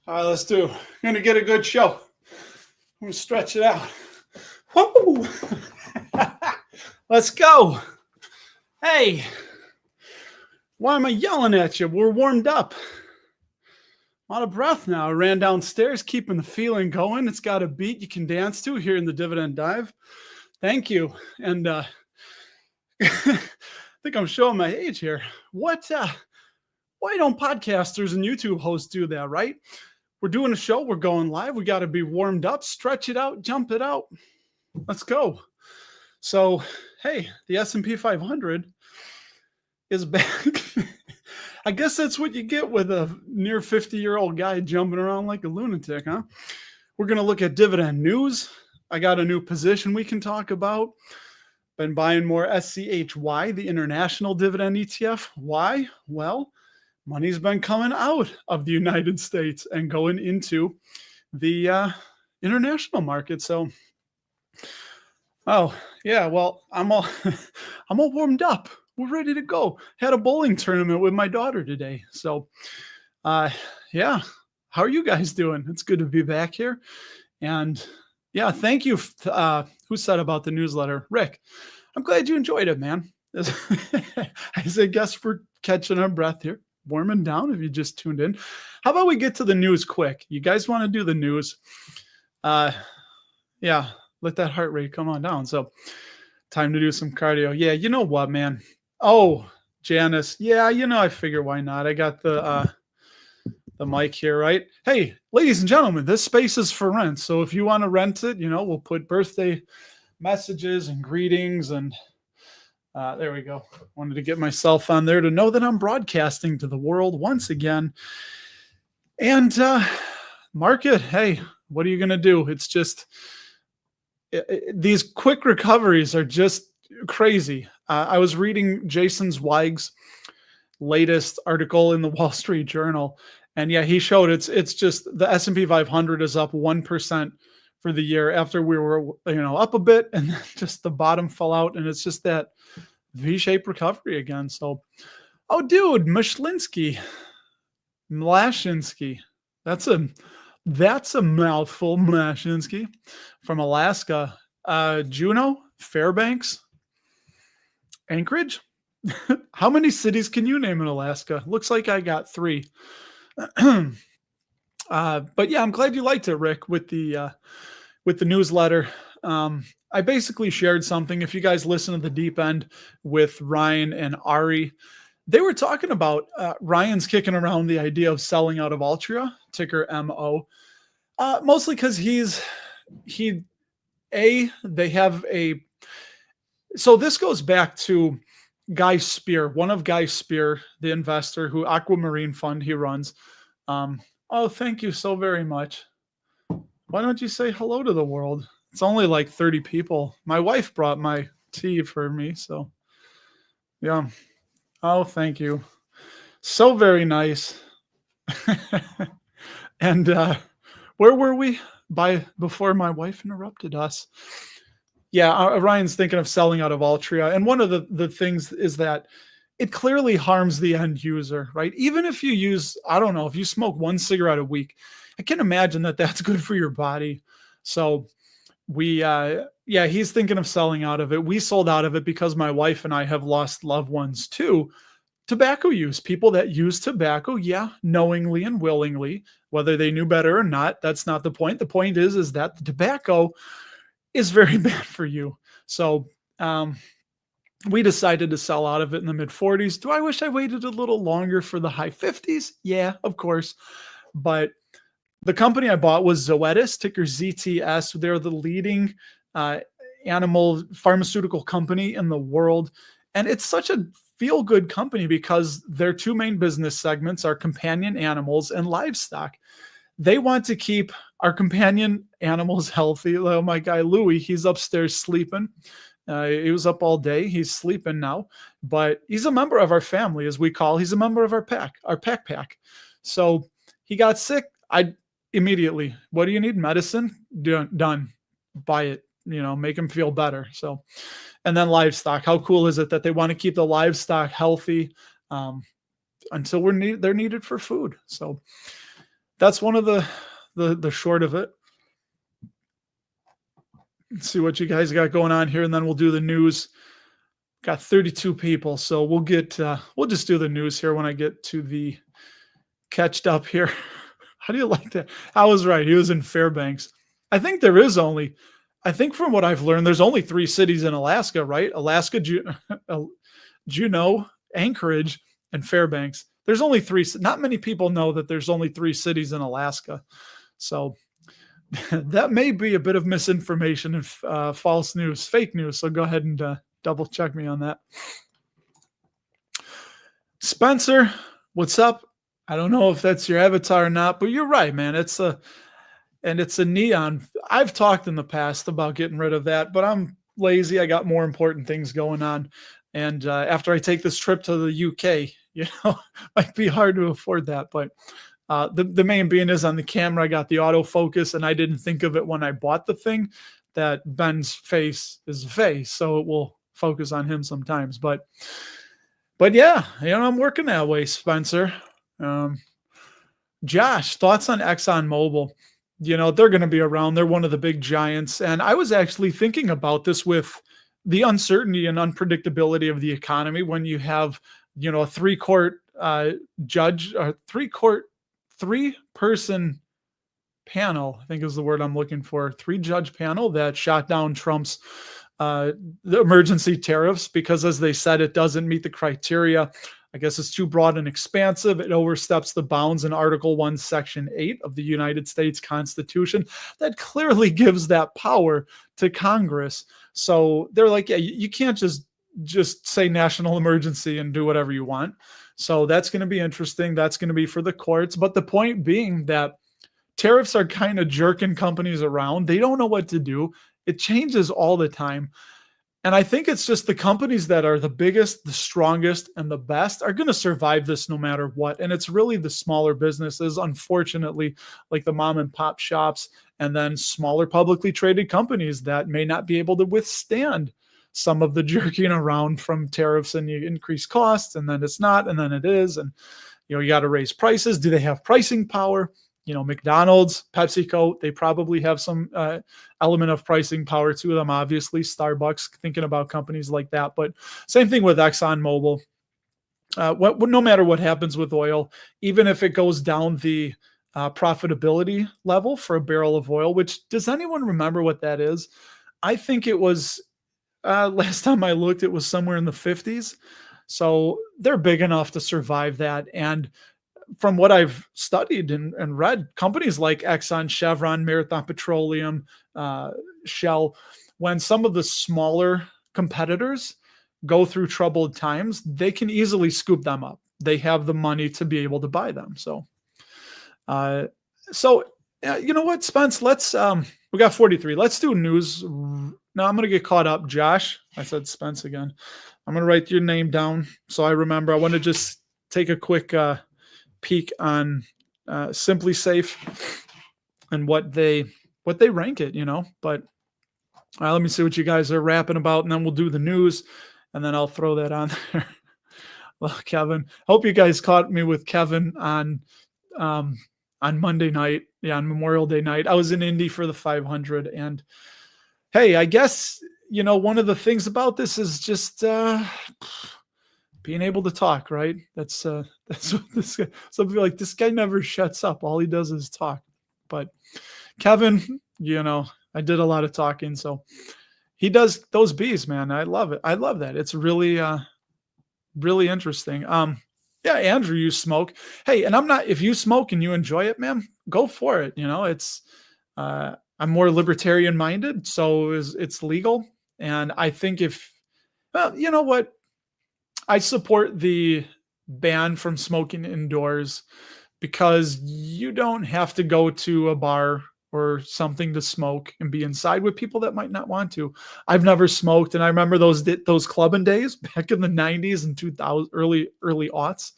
All right, let's do. Gonna get a good show. I'm gonna stretch it out. Woo! Let's go. Hey, why am I yelling at you? We're warmed up. I'm out of breath now. I ran downstairs, keeping the feeling going. It's got a beat you can dance to here in the Dividend Dive. Thank you. And I think I'm showing my age here. Why don't podcasters and YouTube hosts do that, right? We're doing a show. We're going live. We got to be warmed up, stretch it out, jump it out. Let's go. So, hey, the S&P 500 is back. I guess that's what you get with a near 50-year-old guy jumping around like a lunatic, huh? We're going to look at dividend news. I got a new position we can talk about. Been buying more SCHY, the International Dividend ETF. Why? Well, money's been coming out of the United States and going into the international market. So, oh yeah, well, I'm all warmed up. We're ready to go. Had a bowling tournament with my daughter today. So, yeah, how are you guys doing? It's good to be back here. And yeah, thank you. Who said about the newsletter? Rick, I'm glad you enjoyed it, man. I say, guess we're catching our breath here. Warming down if you just tuned in. How about we get to the news quick? You guys want to do the news? Yeah, let that heart rate come on down. So time to do some cardio. Yeah, you know what, man? Oh, Janice. Yeah, I figure why not? I got the mic here, right? Hey, ladies and gentlemen, this space is for rent. So if you want to rent it, we'll put birthday messages and greetings and there we go. Wanted to get myself on there to know that I'm broadcasting to the world once again. And market, hey, what are you going to do? It's just these quick recoveries are just crazy. I was reading Jason Zweig's latest article in the Wall Street Journal, and yeah, he showed it's just the S&P 500 is up 1% for the year after we were up a bit, and then just the bottom fell out, and it's just that V-shaped recovery again. So, oh, dude, Mlashinsky, that's a mouthful. Mlashinsky from Alaska, Juneau, Fairbanks, Anchorage. How many cities can you name in Alaska? Looks like I got 3. But yeah, I'm glad you liked it, Rick, with the newsletter. I basically shared something. If you guys listen to the deep end with Ryan and Ari, they were talking about Ryan's kicking around the idea of selling out of Altria, ticker MO, mostly because they have a. So this goes back to Guy Spear, one of Guy Spear, the investor who Aquamarine Fund he runs. Oh, thank you so very much. Why don't you say hello to the world? It's only like 30 people. My wife brought my tea for me. So yeah. Oh, thank you. So very nice. And where were we before my wife interrupted us? Yeah, Ryan's thinking of selling out of Altria. And one of the things is that it clearly harms the end user, right? Even if you use, I don't know, if you smoke 1 cigarette a week, I can imagine that that's good for your body. So he's thinking of selling out of it. We sold out of it because my wife and I have lost loved ones to tobacco use. People that use tobacco, yeah, knowingly and willingly, whether they knew better or not, that's not the point. The point is that the tobacco is very bad for you. So we decided to sell out of it in the mid 40s. Do I wish I waited a little longer for the high 50s? Yeah, of course. But the company I bought was Zoetis, ticker ZTS. They're the leading animal pharmaceutical company in the world. And it's such a feel-good company because their 2 main business segments are companion animals and livestock. They want to keep our companion animals healthy. Oh, my guy, Louie, he's upstairs sleeping. He was up all day. He's sleeping now, but he's a member of our family, as we call. He's a member of our pack. So he got sick. I immediately, what do you need? Medicine? Done. Buy it, make him feel better. So, and then livestock. How cool is it that they want to keep the livestock healthy until they're needed for food? So that's one of the short of it. Let's see what you guys got going on here, and then we'll do the news. Got 32 people, so we'll just do the news here when I get to the catched up here. How do you like that? I was right. He was in Fairbanks. I think from what I've learned, there's only 3 cities in Alaska, right? Alaska, Juneau, Anchorage, and Fairbanks. There's only 3. Not many people know that there's only 3 cities in Alaska. So that may be a bit of misinformation and false news, fake news. So go ahead and double check me on that. Spencer, what's up? I don't know if that's your avatar or not, but you're right, man. It's a neon. I've talked in the past about getting rid of that, but I'm lazy. I got more important things going on. And after I take this trip to the UK, might be hard to afford that. But the main being is on the camera, I got the autofocus, and I didn't think of it when I bought the thing that Ben's face is a face, so it will focus on him sometimes. But yeah, I'm working that way, Spencer. Josh, thoughts on Exxon Mobil? They're going to be around. They're one of the big giants. And I was actually thinking about this with the uncertainty and unpredictability of the economy when you have, a 3-court judge, or 3-person panel, I think is the word I'm looking for, 3-judge panel that shot down Trump's the emergency tariffs because, as they said, it doesn't meet the criteria. I guess it's too broad and expansive. It oversteps the bounds in Article 1, Section 8 of the United States Constitution that clearly gives that power to Congress. So they're like, yeah, you can't just say national emergency and do whatever you want. So that's going to be interesting. That's going to be for the courts. But the point being that tariffs are kind of jerking companies around. They don't know what to do. It changes all the time. And I think it's just the companies that are the biggest, the strongest, and the best are going to survive this no matter what. And it's really the smaller businesses, unfortunately, like the mom and pop shops, and then smaller publicly traded companies that may not be able to withstand some of the jerking around from tariffs, and you increase costs, and then it's not, and then it is. And, you got to raise prices. Do they have pricing power? McDonald's, PepsiCo, they probably have some element of pricing power to them. Obviously, Starbucks, thinking about companies like that. But same thing with Exxon Mobil. No matter what happens with oil, even if it goes down the profitability level for a barrel of oil, which, does anyone remember what that is? I think it was, last time I looked, it was somewhere in the 50s. So they're big enough to survive that. And from what I've studied and read, companies like Exxon, Chevron, Marathon Petroleum, Shell, when some of the smaller competitors go through troubled times, they can easily scoop them up. They have the money to be able to buy them. So, you know what, Spence? Let's we got 43. Let's do news. Now I'm going to get caught up. Josh, I said Spence again. I'm going to write your name down so I remember. I want to just take a quick peek on Simply Safe and what they rank it, but let me see what you guys are rapping about, and then we'll do the news, and then I'll throw that on there. Well, Kevin, hope you guys caught me with Kevin on Monday night. Yeah, on Memorial Day night. I was in Indy for the 500, and hey, I guess, one of the things about this is just being able to talk, right? That's what this guy, some people like, this guy never shuts up. All he does is talk. But Kevin, I did a lot of talking. So he does those bees, man. I love it. I love that. It's really, really interesting. Yeah, Andrew, you smoke. Hey, and if you smoke and you enjoy it, man, go for it. It's, I'm more libertarian minded, so it's legal. And I think you know what? I support the ban from smoking indoors because you don't have to go to a bar or something to smoke and be inside with people that might not want to. I've never smoked, and I remember those clubbing days back in the 90s and 2000, early aughts.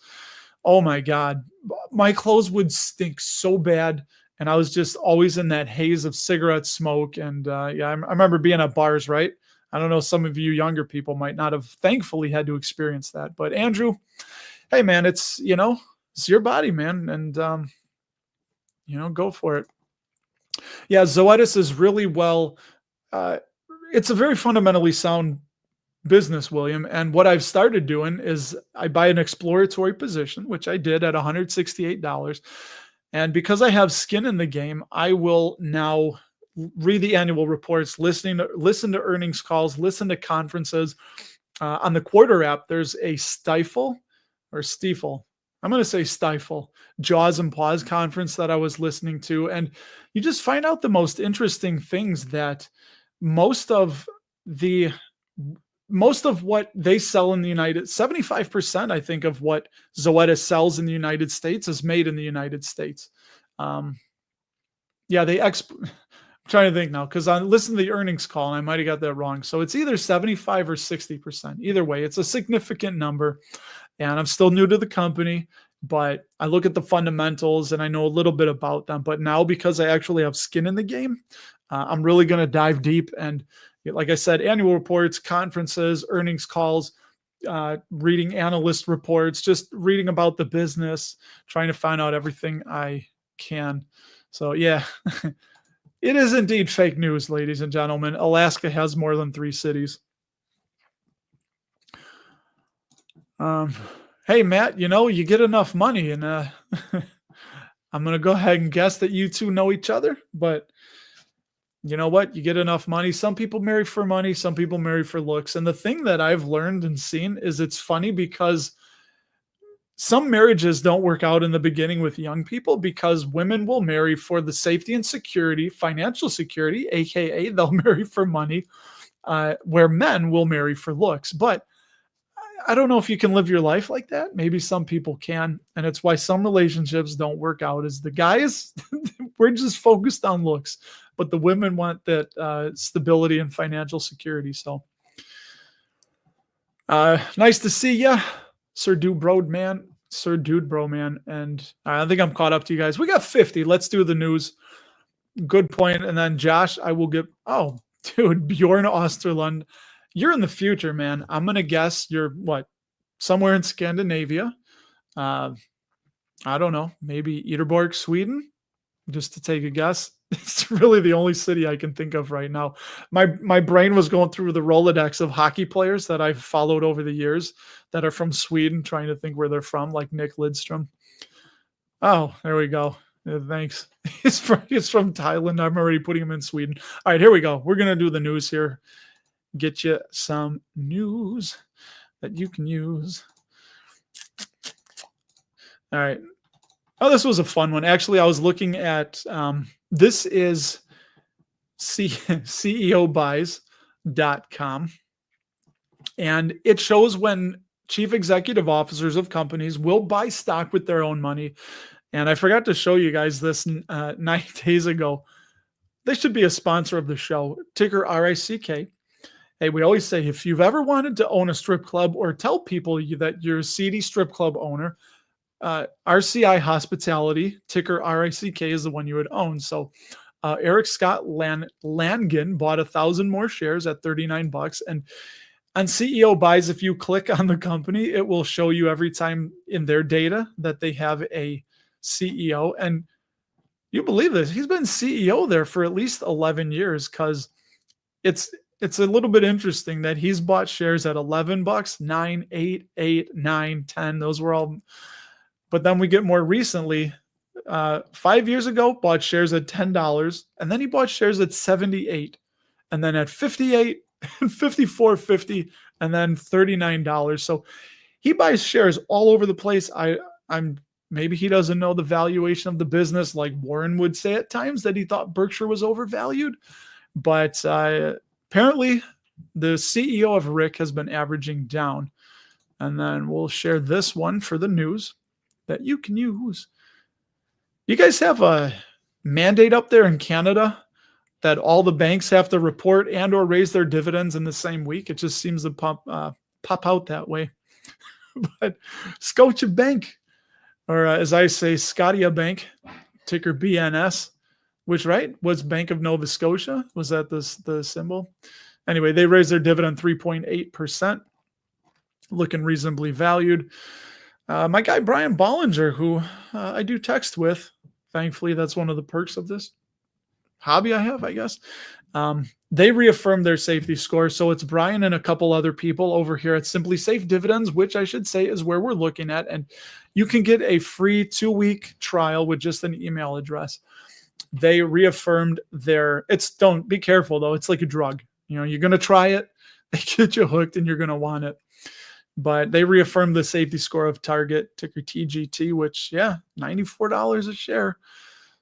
Oh my God, my clothes would stink so bad, and I was just always in that haze of cigarette smoke. And I remember being at bars, right? I don't know, some of you younger people might not have thankfully had to experience that. But Andrew, hey man, it's your body, man. And go for it. Yeah, Zoetis is really well. Uh, it's a very fundamentally sound business, William. And what I've started doing is I buy an exploratory position, which I did at $168. And because I have skin in the game, I will now read the annual reports, listen to earnings calls, listen to conferences. On the Quarter app, there's a Stifle. I'm going to say Stifle, Jaws and Pause conference that I was listening to. And you just find out the most interesting things that most of what they sell in the 75%, I think, of what Zoetis sells in the United States is made in the United States. I'm trying to think now, because I listened to the earnings call and I might have got that wrong. So it's either 75 or 60%. Either way, it's a significant number. And I'm still new to the company, but I look at the fundamentals and I know a little bit about them. But now, because I actually have skin in the game, I'm really going to dive deep. And like I said, annual reports, conferences, earnings calls, reading analyst reports, just reading about the business, trying to find out everything I can. So yeah, it is indeed fake news, ladies and gentlemen. Alaska has more than 3 cities. Hey, Matt, you get enough money and I'm going to go ahead and guess that you two know each other, but you know what? You get enough money. Some people marry for money. Some people marry for looks. And the thing that I've learned and seen is it's funny because some marriages don't work out in the beginning with young people because women will marry for the safety and security, financial security, AKA they'll marry for money, where men will marry for looks. But I don't know if you can live your life like that. Maybe some people can. And it's why some relationships don't work out is the guys, we're just focused on looks, but the women want that stability and financial security. So nice to see you, Sir Dude Bro Man. And I think I'm caught up to you guys. We got 50. Let's do the news. Good point. And then Josh, I will get, Bjorn Osterlund. You're in the future, man. I'm going to guess you're somewhere in Scandinavia. I don't know, maybe Göteborg, Sweden, just to take a guess. It's really the only city I can think of right now. My brain was going through the Rolodex of hockey players that I've followed over the years that are from Sweden, trying to think where they're from, like Nick Lidstrom. Oh, there we go. Thanks. He's from Thailand. I'm already putting him in Sweden. All right, here we go. We're going to do the news here. Get you some news that you can use. All right. Oh, this was a fun one. Actually, I was looking at this is CEObuys.com. And it shows when chief executive officers of companies will buy stock with their own money. And I forgot to show you guys this 9 days ago. They should be a sponsor of the show. Ticker RICK. Hey, we always say if you've ever wanted to own a strip club or tell people that you're a seedy strip club owner, RCI Hospitality, ticker RICK, is the one you would own. So Eric Scott Langan bought 1,000 more shares at $39. And on CEO Buys, if you click on the company, it will show you every time in their data that they have a CEO. And you believe this, he's been CEO there for at least 11 years because it's a little bit interesting that he's bought shares at $11, $9, $8, $8, $9, $10. Those were all. But then we get more recently, 5 years ago, bought shares at $10. And then he bought shares at 78. And then at 58, 54.50, and then $39. So he buys shares all over the place. Maybe he doesn't know the valuation of the business, like Warren would say at times that he thought Berkshire was overvalued. But apparently, the CEO of Rick has been averaging down. And then we'll share this one for the news that you can use. You guys have a mandate up there in Canada that all the banks have to report and or raise their dividends in the same week. It just seems to pop out that way. But Scotia Bank, or as I say, Scotia Bank, ticker BNS, which was Bank of Nova Scotia. Was that the symbol? Anyway, they raised their dividend 3.8%, looking reasonably valued. My guy Brian Bollinger, who I do text with, Thankfully, that's one of the perks of this hobby I have, I guess. They reaffirmed their safety score. So it's Brian and a couple other people over here at Simply Safe Dividends, which I should say is where we're looking at. And you can get a free 2-week trial with just an email address. They reaffirmed don't be careful though. It's like a drug. You're going to try it. They get you hooked and you're going to want it. But they reaffirmed the safety score of Target, ticker TGT, which, $94 a share.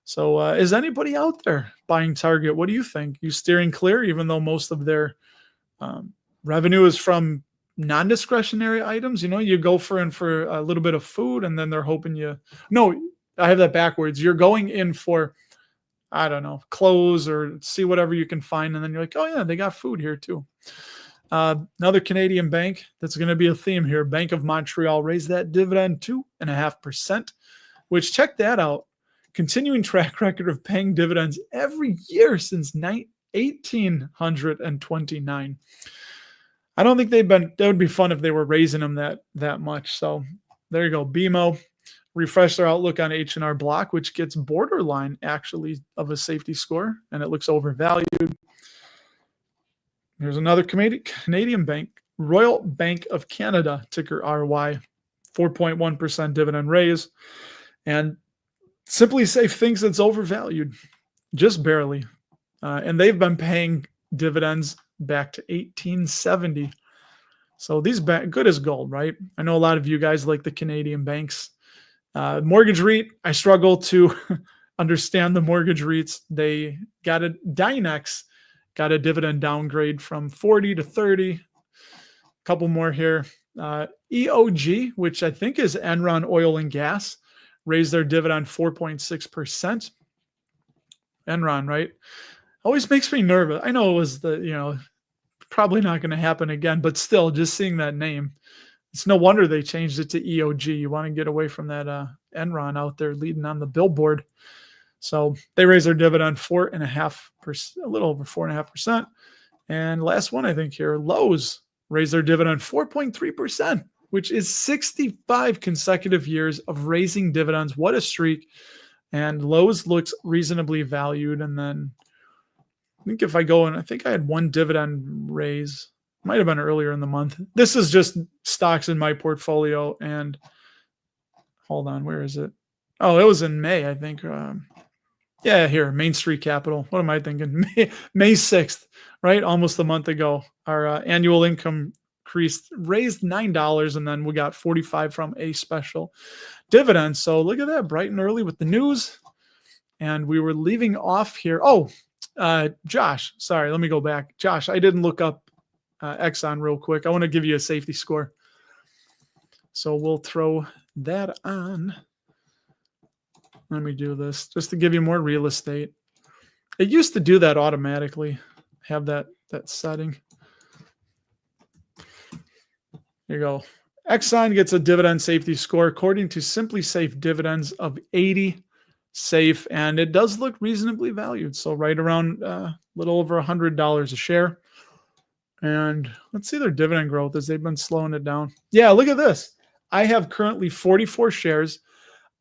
So is anybody out there buying Target? What do you think? You steering clear, even though most of their revenue is from non-discretionary items? You go for a little bit of food, and then they're hoping no, I have that backwards. You're going in for, I don't know, clothes or see whatever you can find. And then you're like, oh yeah, they got food here too. Another Canadian bank that's going to be a theme here. Bank of Montreal raised that dividend 2.5%, which, check that out. Continuing track record of paying dividends every year since 1829. I don't think that would be fun if they were raising them that much. So there you go. BMO refresh their outlook on H&R Block, which gets borderline actually of a safety score, and it looks overvalued. Here's another Canadian bank, Royal Bank of Canada, ticker RY, 4.1% dividend raise. And Simply Safe thinks it's overvalued, just barely. And they've been paying dividends back to 1870. So these good as gold, right? I know a lot of you guys like the Canadian banks. Mortgage REIT, I struggle to understand the mortgage REITs. They got Dynex got a dividend downgrade from 40 to 30. A couple more here. EOG, which I think is Enron Oil and Gas, raised their dividend 4.6%. Enron, right? Always makes me nervous. I know it was probably not going to happen again, but still, just seeing that name, it's no wonder they changed it to EOG. You want to get away from that Enron out there leading on the billboard. So they raised their dividend 4.5%, a little over 4.5%. And last one, I think here, Lowe's raised their dividend 4.3%, which is 65 consecutive years of raising dividends. What a streak. And Lowe's looks reasonably valued. And then I think if I go I think I had one dividend raise, might have been earlier in the month. This is just stocks in my portfolio. And hold on, where is it? Oh, it was in May, I think. Here, Main Street Capital. What am I thinking? May 6th, right? Almost a month ago. Our annual income raised $9, and then we got 45 from a special dividend. So look at that, bright and early with the news. And we were leaving off here. Oh, Josh, sorry, let me go back. Josh, I didn't look up Exxon real quick. I want to give you a safety score. So we'll throw that on. Let me do this just to give you more real estate. It used to do that automatically. Have that setting. Here you go. Exxon gets a dividend safety score according to Simply Safe Dividends of 80 safe, and it does look reasonably valued. So right around a little over $100 a share. And let's see their dividend growth as they've been slowing it down. Yeah, look at this. I have currently 44 shares.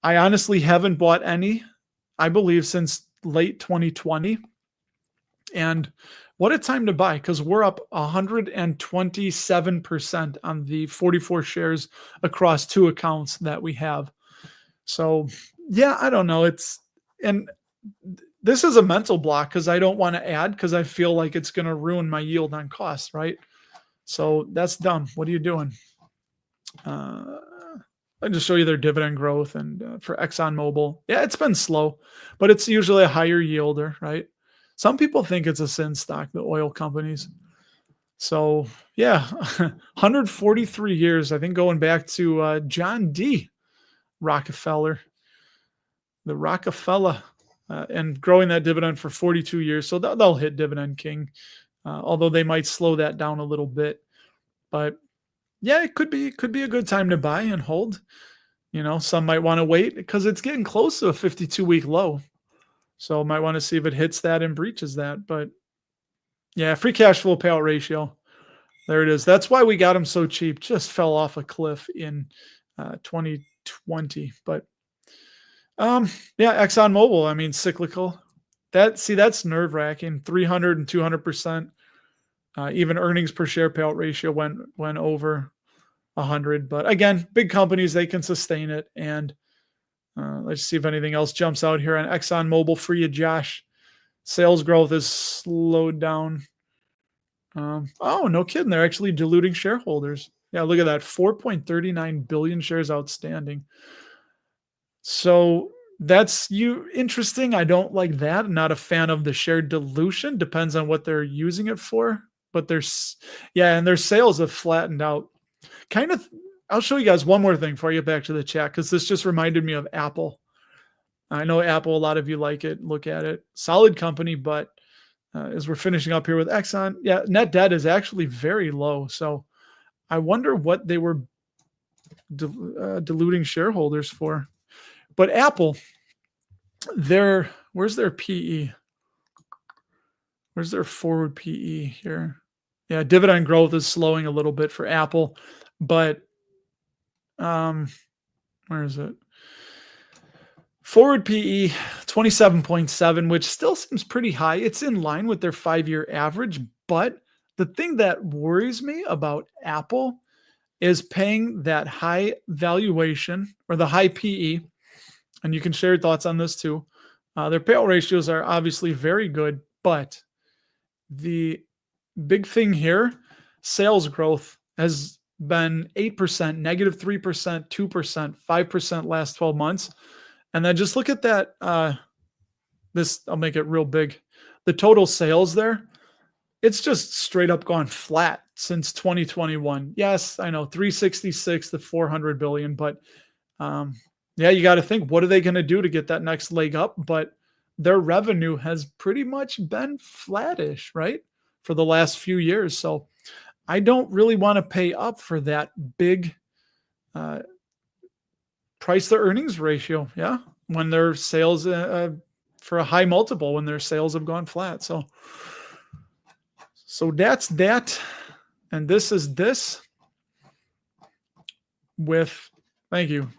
I honestly haven't bought any, I believe, since late 2020. And what a time to buy, because we're up 127% on the 44 shares across 2 accounts that we have. So, yeah, I don't know. And this is a mental block because I don't want to add because I feel like it's going to ruin my yield on cost, right? So that's dumb. What are you doing? I'll just show you their dividend growth. And for Exxon Mobil, yeah, it's been slow, but it's usually a higher yielder, right? Some people think it's a sin stock, the oil companies. So, yeah, 143 years, I think, going back to John D. Rockefeller, the Rockefeller, and growing that dividend for 42 years. So they'll hit Dividend King, although they might slow that down a little bit. But yeah, it could be a good time to buy and hold. Some might want to wait because it's getting close to a 52-week low. So might want to see if it hits that and breaches that. But yeah, free cash flow payout ratio. There it is. That's why we got them so cheap. Just fell off a cliff in 2020. But Yeah, Exxon Mobil. I mean, cyclical. That's nerve wracking. 300 and 200%. Even earnings per share payout ratio went over 100. But again, big companies, they can sustain it. And let's see if anything else jumps out here on Exxon Mobil for you, Josh. Sales growth is slowed down. Oh, no kidding. They're actually diluting shareholders. Yeah, look at that. 4.39 billion shares outstanding. So that's interesting. I don't like that. I'm not a fan of the share dilution. Depends on what they're using it for. But and their sales have flattened out. Kind of, I'll show you guys one more thing before I get back to the chat, because this just reminded me of Apple. I know Apple, a lot of you like it, look at it. Solid company, but as we're finishing up here with Exxon, yeah, net debt is actually very low. So I wonder what they were diluting shareholders for. But Apple, where's their PE? Where's their forward PE here? Yeah, dividend growth is slowing a little bit for Apple, but where is it? Forward PE 27.7, which still seems pretty high. It's in line with their 5-year average, but the thing that worries me about Apple is paying that high valuation or the high PE, and you can share your thoughts on this too. Their payout ratios are obviously very good, but the big thing here, sales growth has been 8%, -3%, 2%, 5% last 12 months. And then just look at that. I'll make it real big. The total sales there, it's just straight up gone flat since 2021. Yes, I know 366 to 400 billion, but yeah, you got to think, what are they going to do to get that next leg up? But their revenue has pretty much been flattish, right, for the last few years. So I don't really want to pay up for that big price to earnings ratio. Yeah. When their sales for a high multiple, when their sales have gone flat. So that's that. And this is this with, thank you.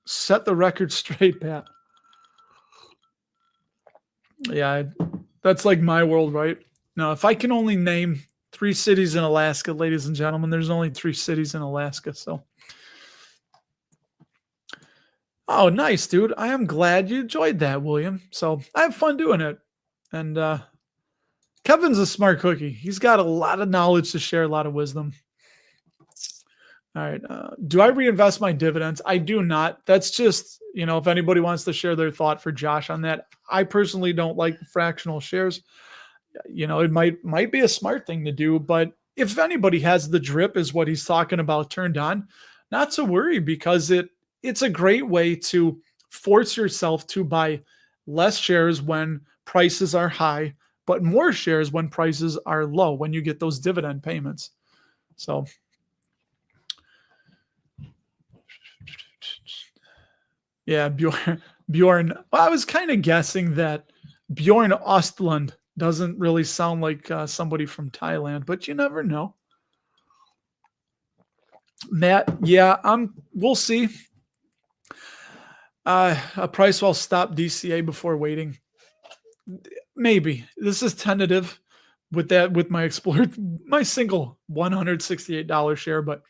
Set the record straight, Pat. Yeah. That's like my world, right? Now, if I can only name 3 cities in Alaska, ladies and gentlemen, there's only 3 cities in Alaska. So, oh, nice, dude. I am glad you enjoyed that, William. So I have fun doing it. And Kevin's a smart cookie. He's got a lot of knowledge to share, a lot of wisdom. All right. Do I reinvest my dividends? I do not. That's just, if anybody wants to share their thought for Josh on that. I personally don't like fractional shares. It might be a smart thing to do, but if anybody has the drip is what he's talking about turned on, not to worry, because it's a great way to force yourself to buy less shares when prices are high, but more shares when prices are low, when you get those dividend payments. So yeah, Bjorn. Well, I was kind of guessing that Bjorn Ostlund doesn't really sound like somebody from Thailand, but you never know. Matt, yeah, we'll see. A price will stop DCA before waiting. Maybe. This is tentative with my my single $168 share, but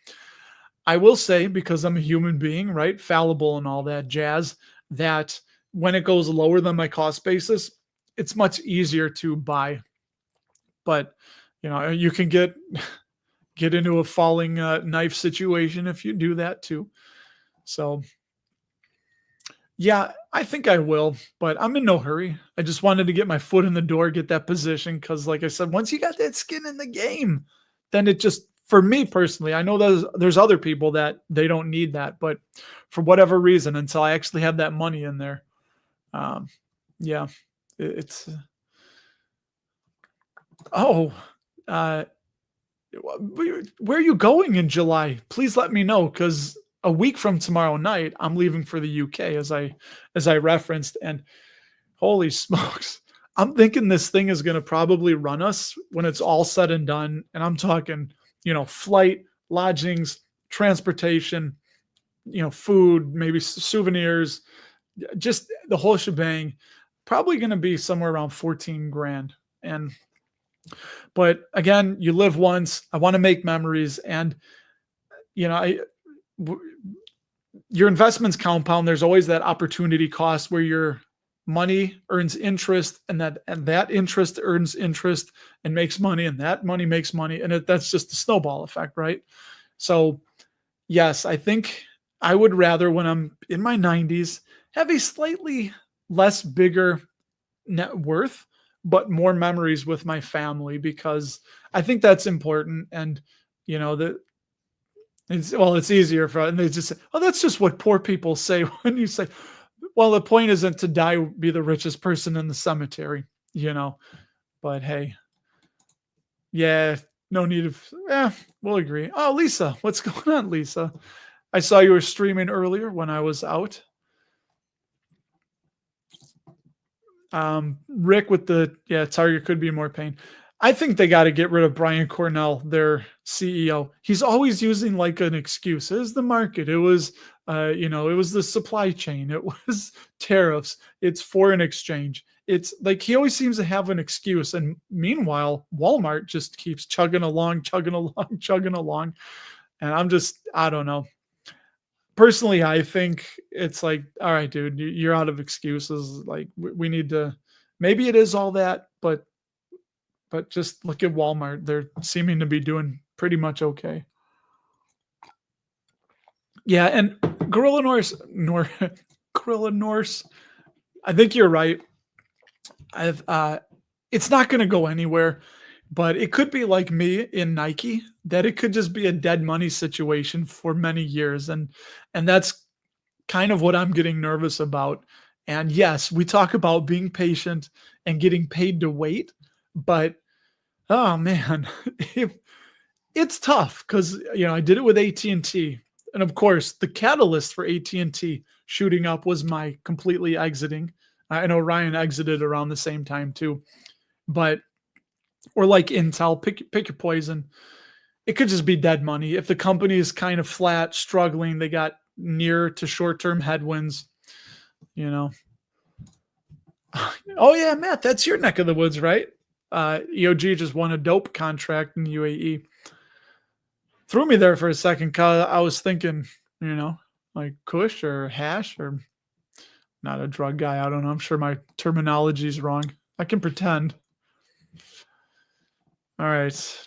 I will say, because I'm a human being, right, fallible and all that jazz, that when it goes lower than my cost basis, it's much easier to buy. But you can get into a falling knife situation if you do that too. So yeah, I think I will, but I'm in no hurry. I just wanted to get my foot in the door, get that position, because like I said, once you got that skin in the game, then it just, for me personally, I know there's other people that they don't need that, but for whatever reason, until I actually have that money in there, yeah, it's where are you going in July? Please let me know, because a week from tomorrow night, I'm leaving for the UK, as I referenced, and holy smokes, I'm thinking this thing is going to probably run us when it's all said and done. And I'm talking, flight, lodgings, transportation, food, maybe souvenirs, just the whole shebang, probably going to be somewhere around 14 grand. And, but again, you live once. I want to make memories. And, you know, w- your investments compound. There's always that opportunity cost where your money earns interest, and that interest earns interest and makes money, and that money makes money. And that's just the snowball effect, right? So, yes, I think I would rather, when I'm in my 90s, have a slightly less bigger net worth, but more memories with my family, because I think that's important. And, you know, it's easier for, and they just say, oh, that's just what poor people say when you say, well, the point isn't to die, be the richest person in the cemetery, you know, but hey, yeah, no need of, we'll agree. Oh, Lisa, what's going on, Lisa? I saw you were streaming earlier when I was out. Rick with the, Target could be more pain. I think they got to get rid of Brian Cornell, their CEO. He's always using like an excuse. It was the market. It was, it was the supply chain. It was tariffs. It's foreign exchange. It's like he always seems to have an excuse. And meanwhile, Walmart just keeps chugging along, chugging along, chugging along. And I don't know. Personally, I think it's like, all right, dude, you're out of excuses. Like we need to, maybe it is all that, but just look at Walmart. They're seeming to be doing pretty much okay. Yeah, and Gorilla Gorilla Norse. I think you're right. It's not going to go anywhere, but it could be like me in Nike, that it could just be a dead money situation for many years, and that's kind of what I'm getting nervous about. And yes, we talk about being patient and getting paid to wait, but oh man, if it's tough, because I did it with AT&T, and of course the catalyst for AT&T shooting up was my completely exiting. I know Ryan exited around the same time too, but or like Intel, pick your poison. It could just be dead money if the company is kind of flat, struggling. They got near to short-term headwinds. You know. Oh yeah, Matt, that's your neck of the woods, right? EOG just won a dope contract in the UAE. Threw me there for a second, cause I was thinking, like Kush or hash, or not a drug guy. I don't know. I'm sure my terminology is wrong. I can pretend. All right.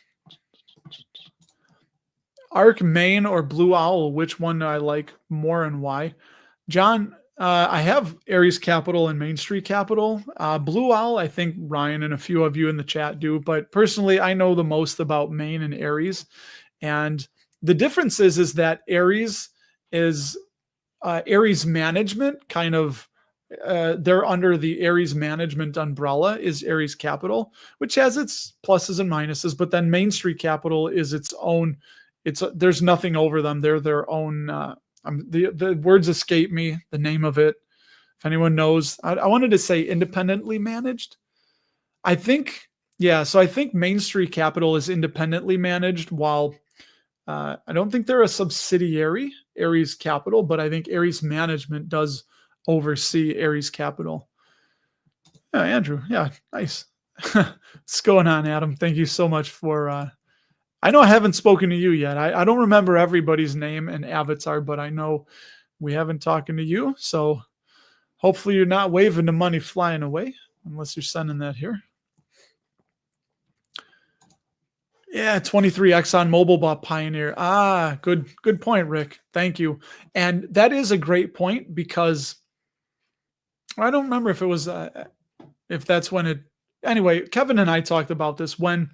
Arc Main or Blue Owl, which one do I like more and why? John, I have Aries Capital and Main Street Capital. Blue Owl, I think Ryan and a few of you in the chat do, but personally, I know the most about Main and Aries. And the difference is that Aries is Aries management, kind of, they're under the Aries management umbrella is Aries Capital, which has its pluses and minuses, but then Main Street Capital is its own. There's nothing over them. They're their own. The words escape me, the name of it. If anyone knows, I wanted to say independently managed. I think, yeah. So I think Main Street Capital is independently managed, while I don't think they're a subsidiary, Aries Capital, but I think Aries Management does oversee Aries Capital. Yeah, Andrew. Yeah, nice. What's going on, Adam? Thank you so much for. I know I haven't spoken to you yet. I don't remember everybody's name and avatar, but I know we haven't talked to you. So hopefully you're not waving the money flying away, unless you're sending that here. Yeah, 23 Exxon Mobil bought Pioneer. Good point, Rick. Thank you. And that is a great point, because I don't remember if it was if that's when it. Anyway, Kevin and I talked about this. When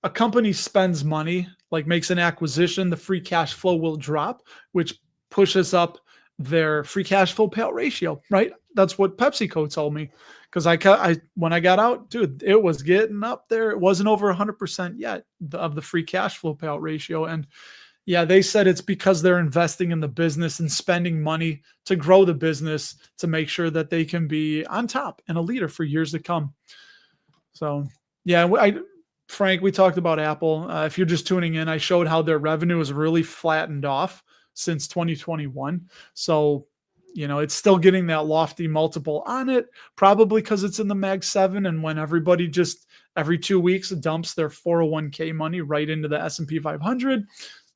a company spends money, like makes an acquisition, the free cash flow will drop, which pushes up their free cash flow payout ratio, right? That's what PepsiCo told me, because when I got out, dude, it was getting up there. It wasn't over 100% yet of the free cash flow payout ratio. And yeah, they said it's because they're investing in the business and spending money to grow the business to make sure that they can be on top and a leader for years to come. So yeah, Frank, we talked about Apple. If you're just tuning in, I showed how their revenue has really flattened off since 2021. So it's still getting that lofty multiple on it, probably because it's in the Mag 7. And when everybody just every 2 weeks dumps their 401k money right into the S&P 500,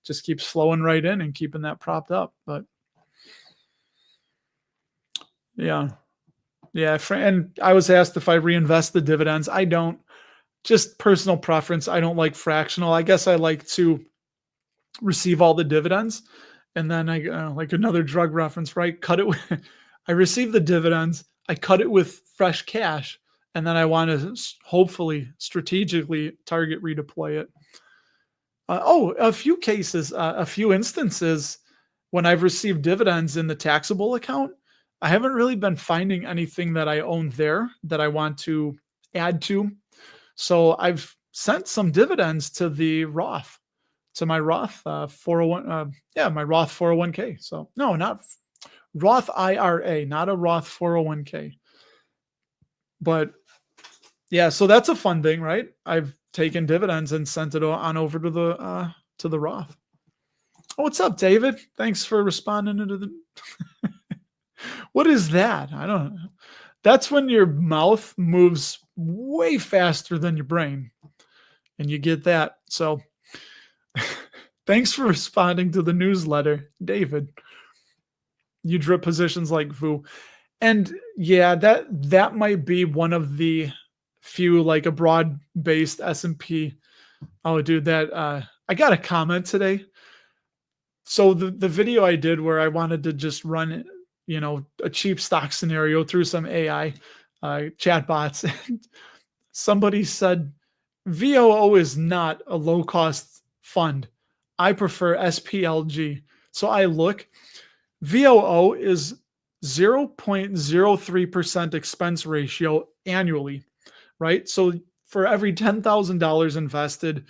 just keeps flowing right in and keeping that propped up. But yeah. And I was asked if I reinvest the dividends. I don't. Just personal preference. I don't like fractional. I guess I like to receive all the dividends, and then I like another drug reference, right? Cut it with, I receive the dividends, I cut it with fresh cash, and then I want to hopefully strategically target redeploy it. A few cases, a few instances when I've received dividends in the taxable account, I haven't really been finding anything that I own there that I want to add to. So I've sent some dividends to the Roth, to my Roth 401, my Roth 401k. So no, not Roth IRA, not a Roth 401k. But yeah, so that's a fun thing, right? I've taken dividends and sent it on over to the Roth. Oh, what's up, David? Thanks for responding to the. What is that? I don't know. That's when your mouth moves way faster than your brain, and you get that. So thanks for responding to the newsletter, David. You drip positions like Vu. And yeah, that might be one of the few, like a broad-based S&P. Oh, dude, I got a comment today. So the video I did where I wanted to just run, a cheap stock scenario through some AI chatbots, and somebody said, VOO is not a low-cost fund. I prefer SPLG. So I look, VOO is 0.03% expense ratio annually, right? So for every $10,000 invested,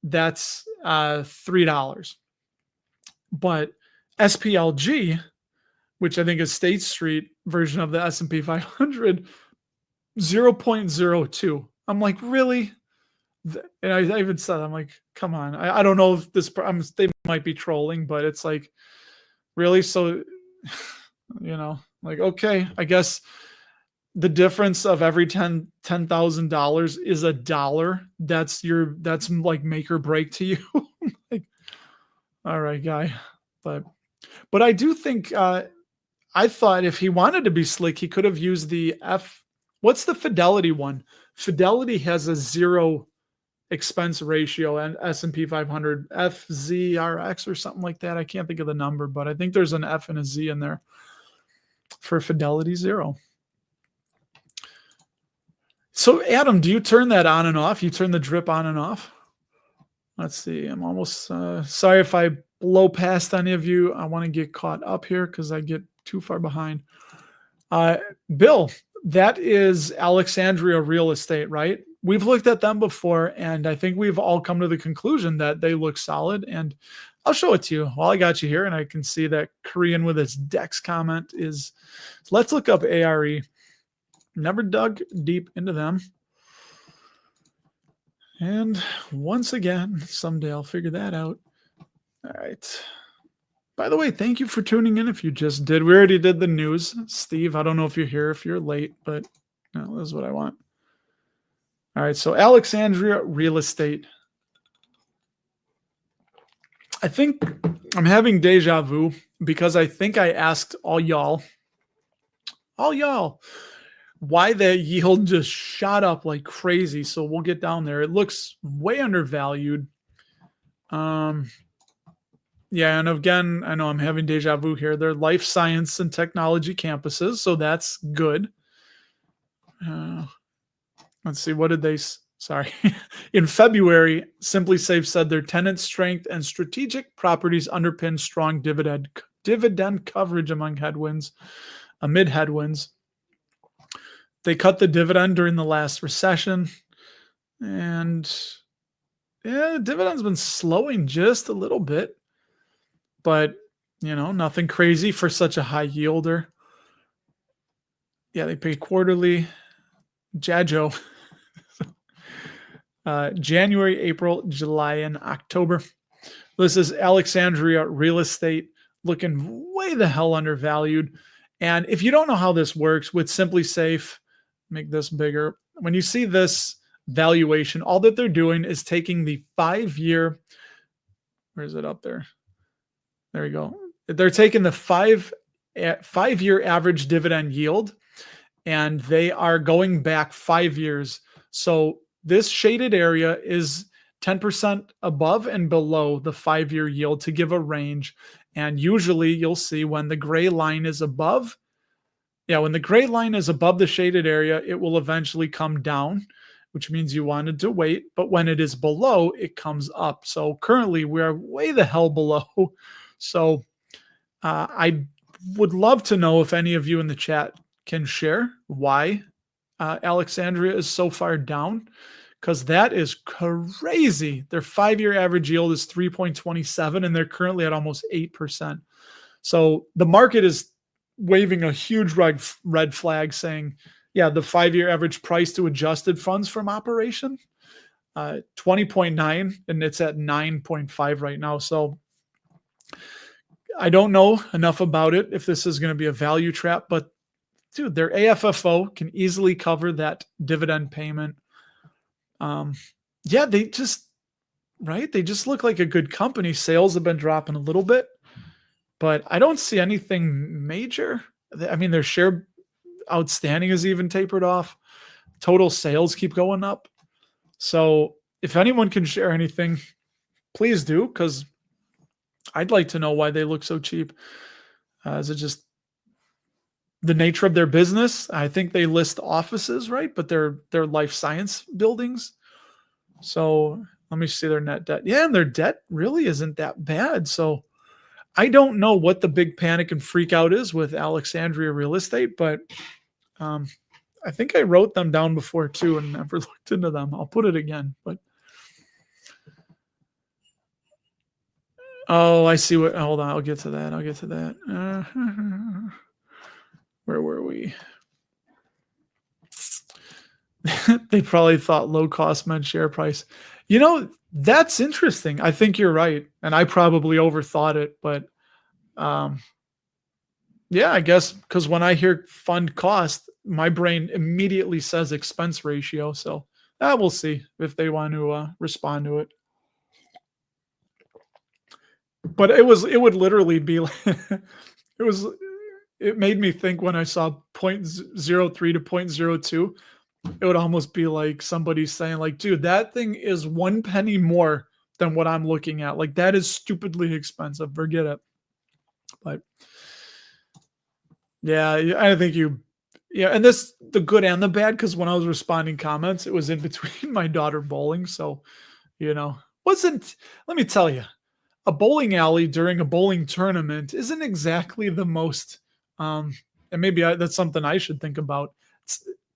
that's $3. But SPLG, which I think is State Street version of the S&P 500, 0.02. I'm like, really? And I even said, I'm like, come on. I don't know if they might be trolling, but it's like, really? So, like, okay, I guess the difference of every $10,000 is $1. That's like make or break to you. Like, all right, guy. But I do think, I thought if he wanted to be slick, he could have used the what's the Fidelity one? Fidelity has a 0 expense ratio and S&P 500 FZRX or something like that. I can't think of the number, but I think there's an F and a Z in there for Fidelity 0. So Adam, do you turn that on and off? You turn the drip on and off? Let's see. I'm almost sorry if I blow past any of you. I want to get caught up here because I get too far behind. Bill, that is Alexandria Real Estate, right? We've looked at them before, and I think we've all come to the conclusion that they look solid. And I'll show it to you while I got you here, and I can see that Korean with its Dex comment is. Let's look up ARE. Never dug deep into them. And once again, someday I'll figure that out. All right. By the way, thank you for tuning in if you just did. We already did the news. Steve, I don't know if you're here, if you're late, but no, this is what I want. All right, so Alexandria Real Estate. I think I'm having deja vu because I think I asked all y'all, why the yield just shot up like crazy. So we'll get down there. It looks way undervalued. Yeah, and again, I know I'm having deja vu here. They're life science and technology campuses, so that's good. Let's see, what did they... Sorry. In February, Simply Safe said their tenant strength and strategic properties underpin strong dividend coverage amid headwinds. They cut the dividend during the last recession, and yeah, the dividend's been slowing just a little bit, but nothing crazy for such a high yielder. Yeah, they pay quarterly. Jajo. January, April, July, and October. This is Alexandria Real Estate, looking way the hell undervalued. And if you don't know how this works with Simply Safe, make this bigger. When you see this valuation, all that they're doing is taking the 5-year, where is it up there? There you go. They're taking the 5-year average dividend yield, and they are going back 5 years. So this shaded area is 10% above and below the 5-year yield to give a range. And usually you'll see when the gray line is above, when the gray line is above the shaded area, it will eventually come down, which means you wanted to wait. But when it is below, it comes up. So currently we are way the hell below. So I would love to know if any of you in the chat can share why Alexandria is so far down, because that is crazy. Their 5-year average yield is 3.27, and they're currently at almost 8%. So the market is waving a huge red flag saying, the 5-year average price to adjusted funds from operation, 20.9, and it's at 9.5 right now. So I don't know enough about it if this is going to be a value trap, but dude, their AFFO can easily cover that dividend payment. They just look like a good company. Sales have been dropping a little bit, but I don't see anything major. I mean, their share outstanding is even tapered off. Total sales keep going up. So if anyone can share anything, please do, because I'd like to know why they look so cheap. Is it just the nature of their business? I think they list offices, right? But they're life science buildings. So let me see their net debt. Yeah, and their debt really isn't that bad. So I don't know what the big panic and freak out is with Alexandria Real Estate, but I think I wrote them down before too and never looked into them. I'll put it again, but oh, I see what. Hold on, I'll get to that. Where were we? They probably thought low cost meant share price. That's interesting. I think you're right, and I probably overthought it, but I guess because when I hear fund cost, my brain immediately says expense ratio. So we'll see if they want to respond to it. But it would literally be like, it made me think when I saw 0.03 to 0.02, it would almost be like somebody saying like, dude, that thing is 1 penny more than what I'm looking at. Like, that is stupidly expensive. Forget it. But I think and this, the good and the bad, because when I was responding comments, it was in between my daughter bowling. So, let me tell you, a bowling alley during a bowling tournament isn't exactly the most, and maybe that's something I should think about.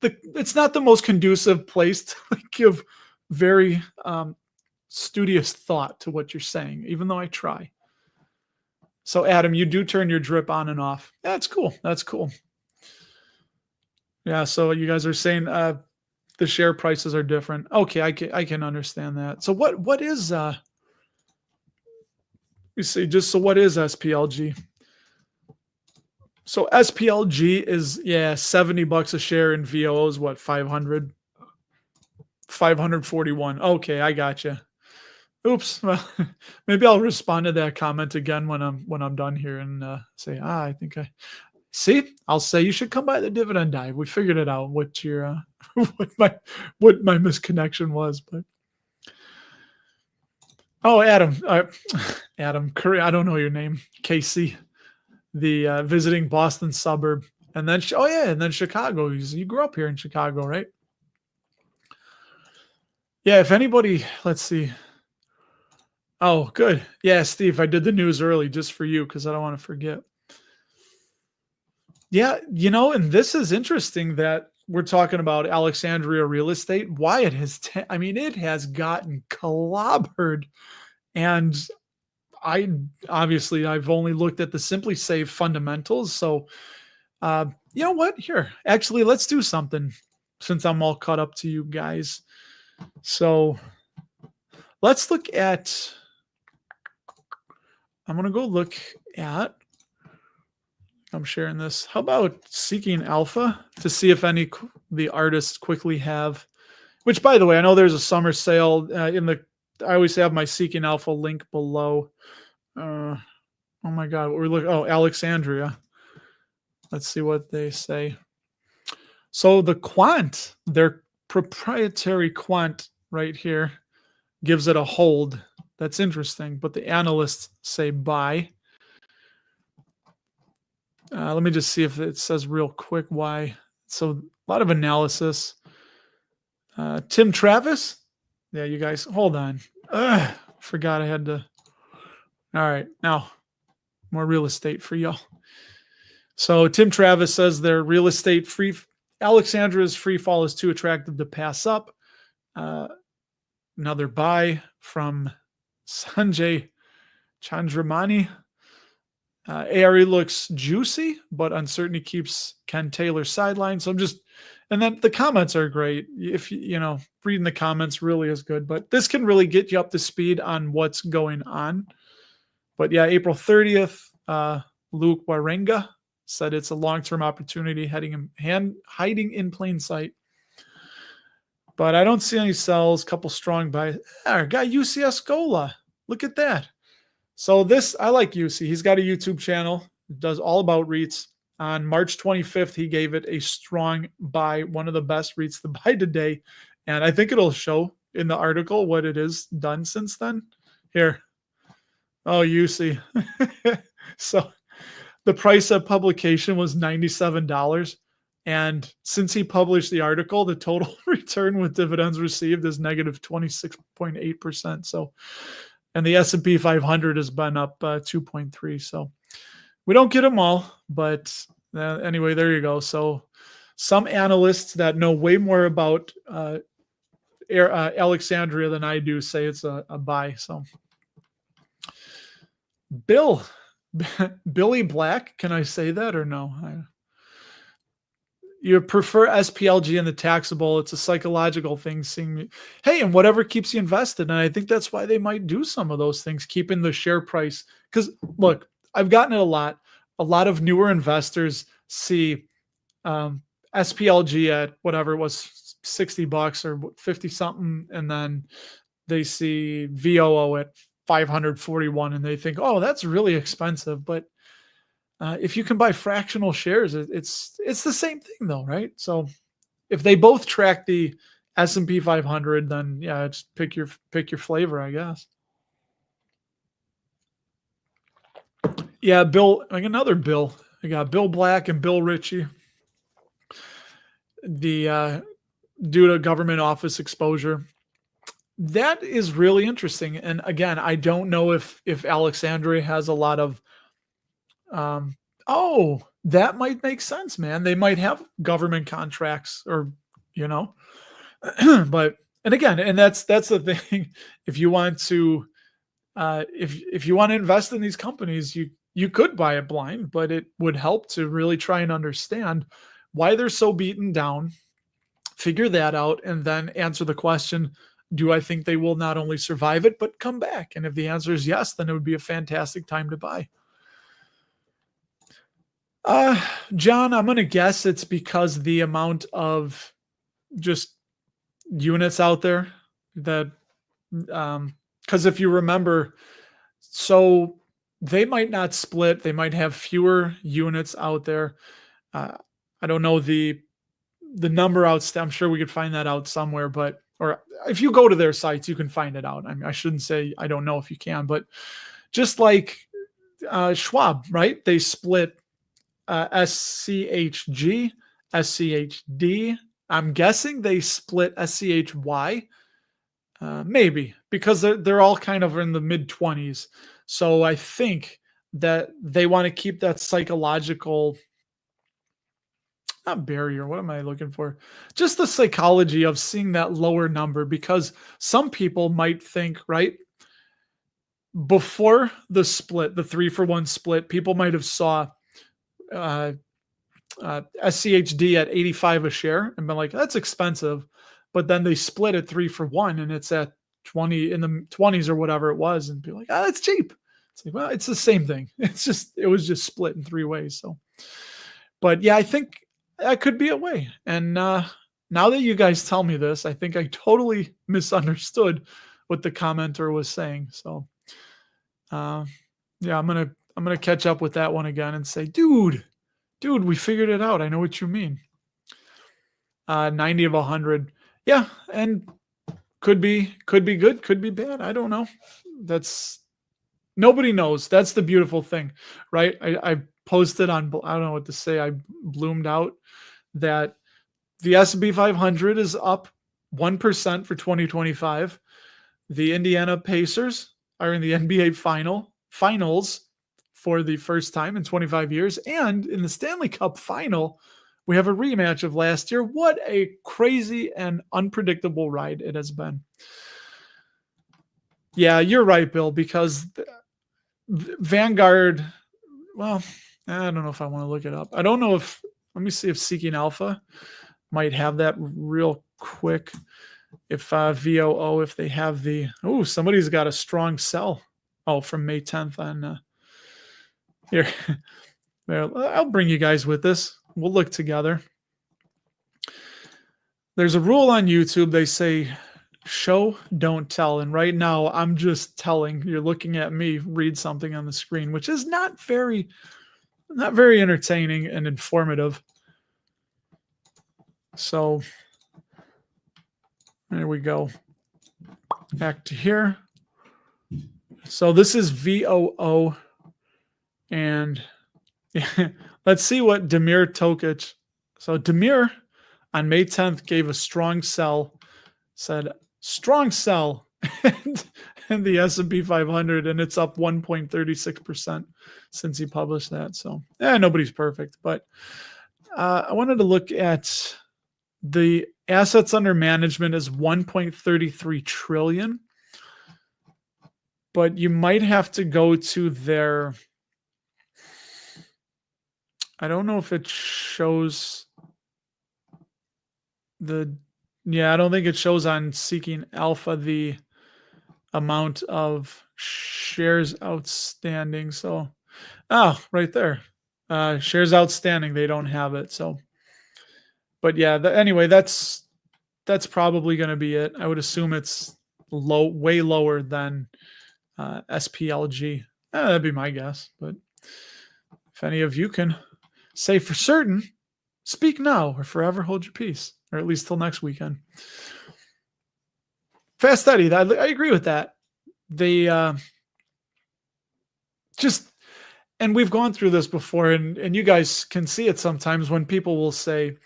It's not the most conducive place to give very studious thought to what you're saying, even though I try. So Adam, you do turn your drip on and off. That's cool. Yeah. So you guys are saying the share prices are different. Okay, I can understand that. So what is you see, what is SPLG? So SPLG is $70 a share, and VOO is what, 541. Okay, I gotcha. Oops. Well, maybe I'll respond to that comment again when I'm done here and say, I think I see. I'll say you should come by the dividend dive. We figured it out what your what my misconnection was, but Adam Curry. I don't know your name. KC, the visiting Boston suburb, and then and then Chicago. You grew up here in Chicago, right? Yeah. If anybody, let's see. Oh, good. Yeah, Steve, I did the news early just for you because I don't want to forget. Yeah, and this is interesting that we're talking about Alexandria Real Estate. Why it has, it has gotten clobbered. And I've only looked at the Simply Safe fundamentals. So, you know what? Here, actually, let's do something since I'm all caught up to you guys. So let's look at, I'm going to go look at, I'm sharing this. How about Seeking Alpha to see if any the artists quickly have, which by the way, I know there's a summer sale I always have my Seeking Alpha link below. Oh my God. What we're looking, Alexandria. Let's see what they say. So the quant, their proprietary quant right here gives it a hold. That's interesting, but the analysts say buy. Let me just see if it says real quick why. So a lot of analysis. Tim Travis. Yeah, you guys, hold on. Forgot I had to. All right, now more real estate for y'all. So Tim Travis says their real estate free. Alexandria's free fall is too attractive to pass up. Another buy from Sanjay Chandramani. ARE looks juicy, but uncertainty keeps Ken Taylor sidelined. So and then the comments are great. If reading the comments really is good, but this can really get you up to speed on what's going on. But yeah, April 30th, Luke Warenga said it's a long-term opportunity hiding in plain sight. But I don't see any sells. Couple strong buys. Got UCS Gola. Look at that. So I like UC. He's got a YouTube channel. It does all about REITs. On March 25th, he gave it a strong buy, one of the best REITs to buy today. And I think it'll show in the article what it is done since then. Here. Oh, UC. So the price of publication was $97. And since he published the article, the total return with dividends received is negative 26.8%. So, and the S&P 500 has been up 2.3. So we don't get them all, but anyway, there you go. So some analysts that know way more about Alexandria than I do say it's a buy. So Billy Black, can I say that or no? You prefer SPLG and the taxable. It's a psychological thing. And whatever keeps you invested. And I think that's why they might do some of those things, keeping the share price. Because look, I've gotten it a lot. A lot of newer investors see SPLG at whatever it was, $60 or 50 something. And then they see VOO at 541 and they think, oh, that's really expensive. But if you can buy fractional shares, it's the same thing though, right? So if they both track the S&P 500, then yeah, just pick your flavor, I guess. Yeah, another Bill. I got Bill Black and Bill Ritchie. Due to government office exposure. That is really interesting. And again, I don't know if Alexandria has a lot of that might make sense, man. They might have government contracts or, but, and again, and that's the thing. If you want to, if you want to invest in these companies, you could buy it blind, but it would help to really try and understand why they're so beaten down, figure that out, and then answer the question, do I think they will not only survive it, but come back? And if the answer is yes, then it would be a fantastic time to buy. John, I'm going to guess it's because the amount of just units out there that, because if you remember, so they might not split. They might have fewer units out there. I don't know the number out. I'm sure we could find that out somewhere, or if you go to their sites, you can find it out. I mean, I shouldn't say I don't know if you can, but just like Schwab, right? They split SCHG, SCHD. I'm guessing they split SCHY, maybe, because they're all kind of in the mid-20s. So I think that they want to keep that psychological, not barrier, what am I looking for? Just the psychology of seeing that lower number, because some people might think, right, before the split, the 3-for-1 split, people might have saw SCHD at 85 a share and been like, that's expensive. But then they split at 3-for-1 and it's at 20 in the 20s or whatever it was, and be like, that's cheap. It's like, well, it's the same thing. It was just split in three ways. So, but yeah, I think that could be a way. And now that you guys tell me this, I think I totally misunderstood what the commenter was saying. So, uh, yeah, I'm gonna catch up with that one again and say, dude, we figured it out. I know what you mean. 90 of 100. Yeah, and could be good, could be bad. I don't know. That's Nobody knows. That's the beautiful thing, right? I posted on, I don't know what to say. I bloomed out that the S&P 500 is up 1% for 2025. The Indiana Pacers are in the NBA finals for the first time in 25 years. And in the Stanley Cup final, we have a rematch of last year. What a crazy and unpredictable ride it has been. Yeah, you're right, Bill, because Vanguard, well, I don't know if I want to look it up. I don't know if, let me see if Seeking Alpha might have that real quick. If VOO, if they have somebody's got a strong sell. Oh, from May 10th on here. I'll bring you guys with this. We'll look together. There's a rule on YouTube. They say, show, don't tell. And right now I'm just telling. You're looking at me read something on the screen, which is not very entertaining and informative. So there we go. Back to here. So this is VOO. And let's see what Damir Tokic. So Damir on May 10th gave a strong sell, said strong sell, and the S&P 500, and it's up 1.36% since he published that. So nobody's perfect, but I wanted to look at the assets under management is 1.33 trillion, but you might have to go to their, I don't know if it shows I don't think it shows on Seeking Alpha the amount of shares outstanding. So, right there. Shares outstanding, they don't have it. So, but yeah, anyway, that's probably going to be it. I would assume it's way lower than SPLG. That'd be my guess. But if any of you can say for certain, speak now or forever hold your peace, or at least till next weekend. Fast Steady, I agree with that. They and we've gone through this before, and you guys can see it sometimes when people will say,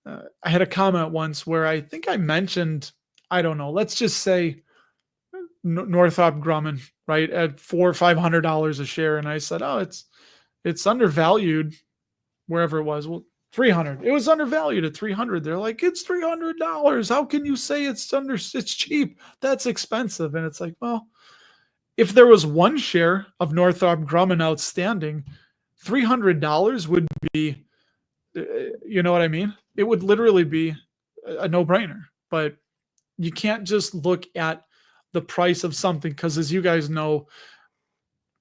I had a comment once where I think I mentioned, I don't know, let's just say Northrop Grumman, right, at $400 or $500 a share, and I said, it's undervalued wherever it was. Well, 300. It was undervalued at 300. They're like, it's $300. How can you say it's cheap? That's expensive. And it's like, well, if there was one share of Northrop Grumman outstanding, $300 would be, you know what I mean? It would literally be a no-brainer. But you can't just look at the price of something, because as you guys know,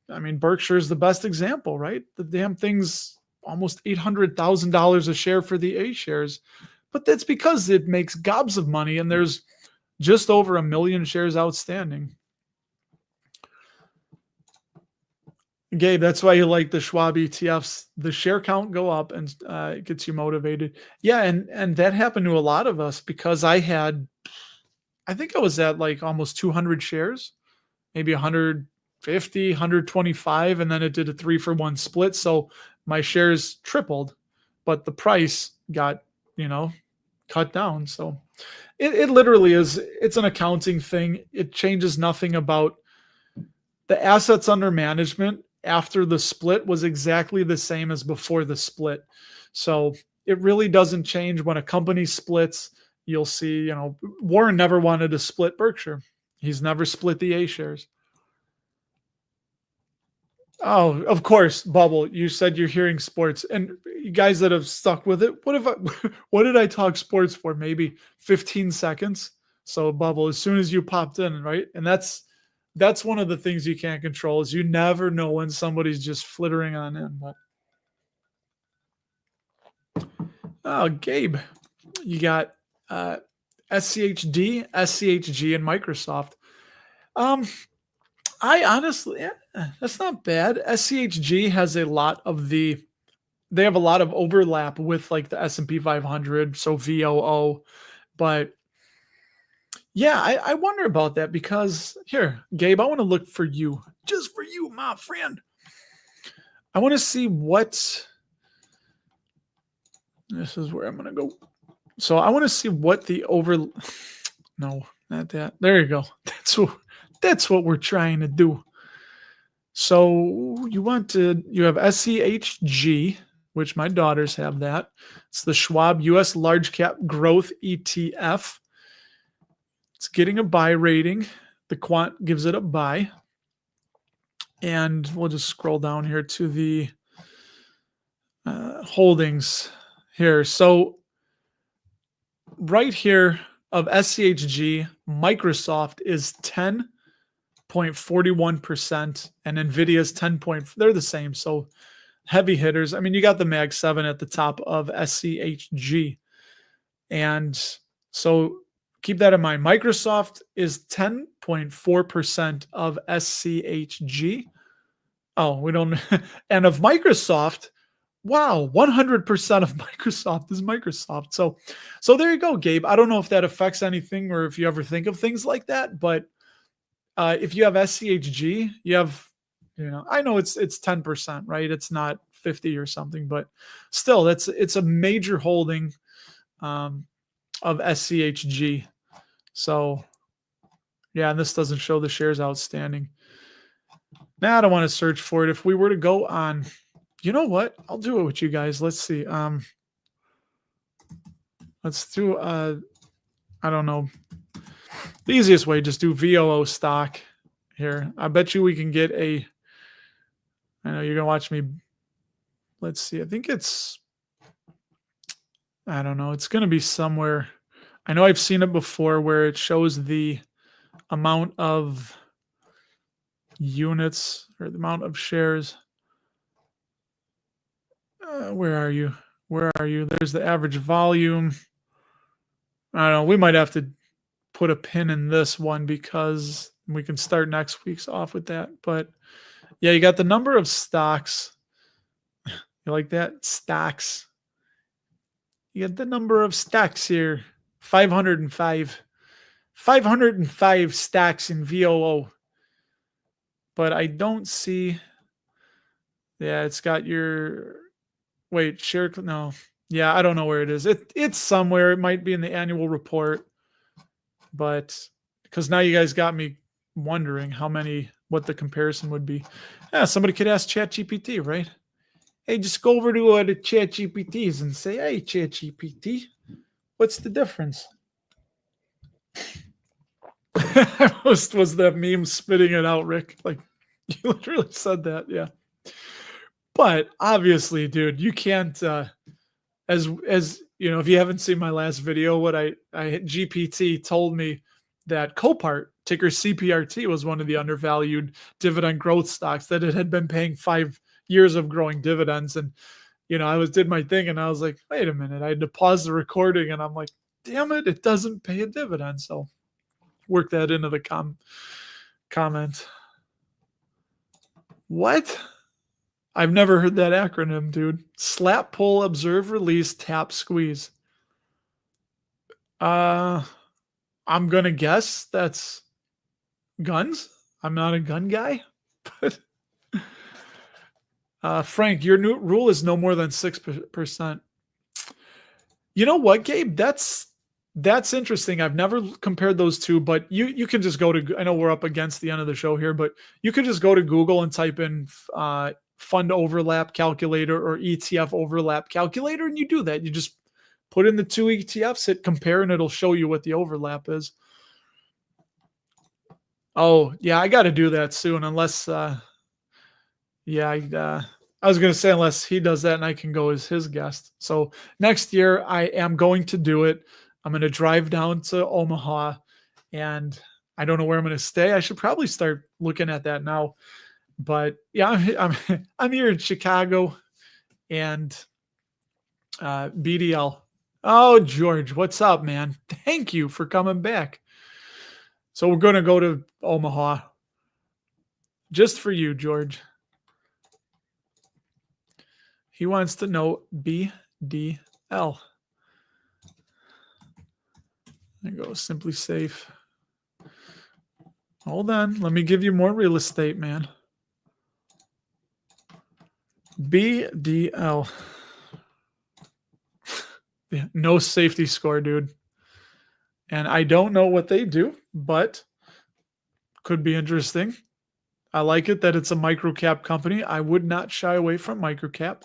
I mean, Berkshire is the best example, right? The damn thing's almost $800,000 a share for the A shares, but that's because it makes gobs of money and there's just over 1 million shares outstanding. Gabe, that's why you like the Schwab ETFs. The share count go up and it gets you motivated. Yeah, and that happened to a lot of us, because I think I was at like almost 200 shares, maybe 150, 125, and then it did a 3-for-1 split. So my shares tripled, but the price got, cut down. So it literally is, it's an accounting thing. It changes nothing about the assets under management after the split was exactly the same as before the split. So it really doesn't change when a company splits. You'll see, Warren never wanted to split Berkshire. He's never split the A shares. Oh, of course, Bubble. You said you're hearing sports, and you guys that have stuck with it, what did I talk sports for? Maybe 15 seconds. So Bubble, as soon as you popped in, right? And that's that's one of the things you can't control is you never know when somebody's just flittering on in. But oh, Gabe, you got SCHD, SCHG, and Microsoft. I honestly, that's not bad. SCHG has a lot of they have a lot of overlap with like the S&P 500, so VOO. But yeah, I wonder about that because here, Gabe, I want to look for you, just for you, my friend. I want to see what this is where I'm going to go. So I want to see what the no, not that. There you go. That's what we're trying to do. So you have SCHG, which my daughters have that. It's the Schwab US Large Cap Growth ETF. It's getting a buy rating. The quant gives it a buy. And we'll just scroll down here to the holdings here. So right here of SCHG, Microsoft is 10.41% and Nvidia's 10. They're the same. So heavy hitters. I mean, you got the Mag 7 at the top of SCHG. And so keep that in mind. Microsoft is 10.4% of SCHG. Oh, we don't. And of Microsoft, wow, 100% of Microsoft is Microsoft. So there you go, Gabe. I don't know if that affects anything or if you ever think of things like that, but if you have SCHG, you have, I know it's 10%, right? It's not 50 or something, but still, it's a major holding of SCHG. So yeah, and this doesn't show the shares outstanding. Now I don't want to search for it. If we were to go on, you know what? I'll do it with you guys. Let's see. Let's do I don't know. The easiest way, just do VOO stock here. I bet you we can get I know you're gonna watch me. Let's see. I think I don't know. It's gonna be somewhere. I know I've seen it before where it shows the amount of units or the amount of shares. Where are you? Where are you? There's the average volume. I don't know. We might have to put a pin in this one because we can start next week's off with that. But yeah, you got the number of stocks. You like that? Stocks. You got the number of stocks here. 505. 505 stocks in VOO. But I don't see. Yeah, it's got your. Wait, share. No. Yeah, I don't know where it is. It's somewhere. It might be in the annual report. But because now you guys got me wondering what the comparison would be. Yeah, somebody could ask ChatGPT, right? Hey, just go over to the ChatGPTs and say, hey, ChatGPT, what's the difference? was that meme spitting it out, Rick? Like, you literally said that, yeah. But obviously, dude, you can't, as you know, if you haven't seen my last video, what GPT told me that Copart, ticker CPRT, was one of the undervalued dividend growth stocks, that it had been paying 5 years of growing dividends. And, I did my thing and I was like, wait a minute, I had to pause the recording and I'm like, damn it, it doesn't pay a dividend. So work that into the comment. What? I've never heard that acronym, dude. Slap, pull, observe, release, tap, squeeze. I'm going to guess that's guns. I'm not a gun guy. But Frank, your new rule is no more than 6%. You know what, Gabe? That's interesting. I've never compared those two, but you can just go to, I know we're up against the end of the show here, but you can just go to Google and type in fund overlap calculator or ETF overlap calculator, and you do that. You just put in the two ETFs, hit compare, and it'll show you what the overlap is. Oh, yeah, I got to do that soon, unless, I was going to say, unless he does that and I can go as his guest. So next year, I am going to do it. I'm going to drive down to Omaha, and I don't know where I'm going to stay. I should probably start looking at that now. But yeah, I'm here in Chicago, and BDL. Oh, George, what's up, man? Thank you for coming back. So we're going to go to Omaha just for you, George. He wants to know BDL. There you go, Simply Safe. Hold on. Let me give you more real estate, man. BDL. Yeah, no safety score, dude. And I don't know what they do, but could be interesting. I like it that it's a microcap company. I would not shy away from microcap.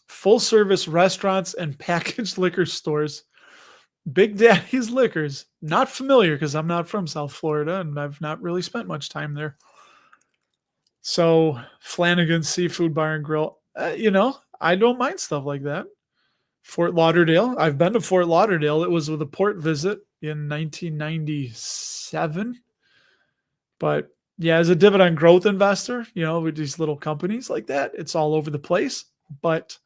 Full service restaurants and packaged liquor stores. Big Daddy's Liquors. Not familiar because I'm not from South Florida and I've not really spent much time there. So Flanagan's Seafood Bar and Grill. I don't mind stuff like that. Fort Lauderdale. I've been to Fort Lauderdale. It was with a port visit in 1997. But yeah, as a dividend growth investor, with these little companies like that, it's all over the place. But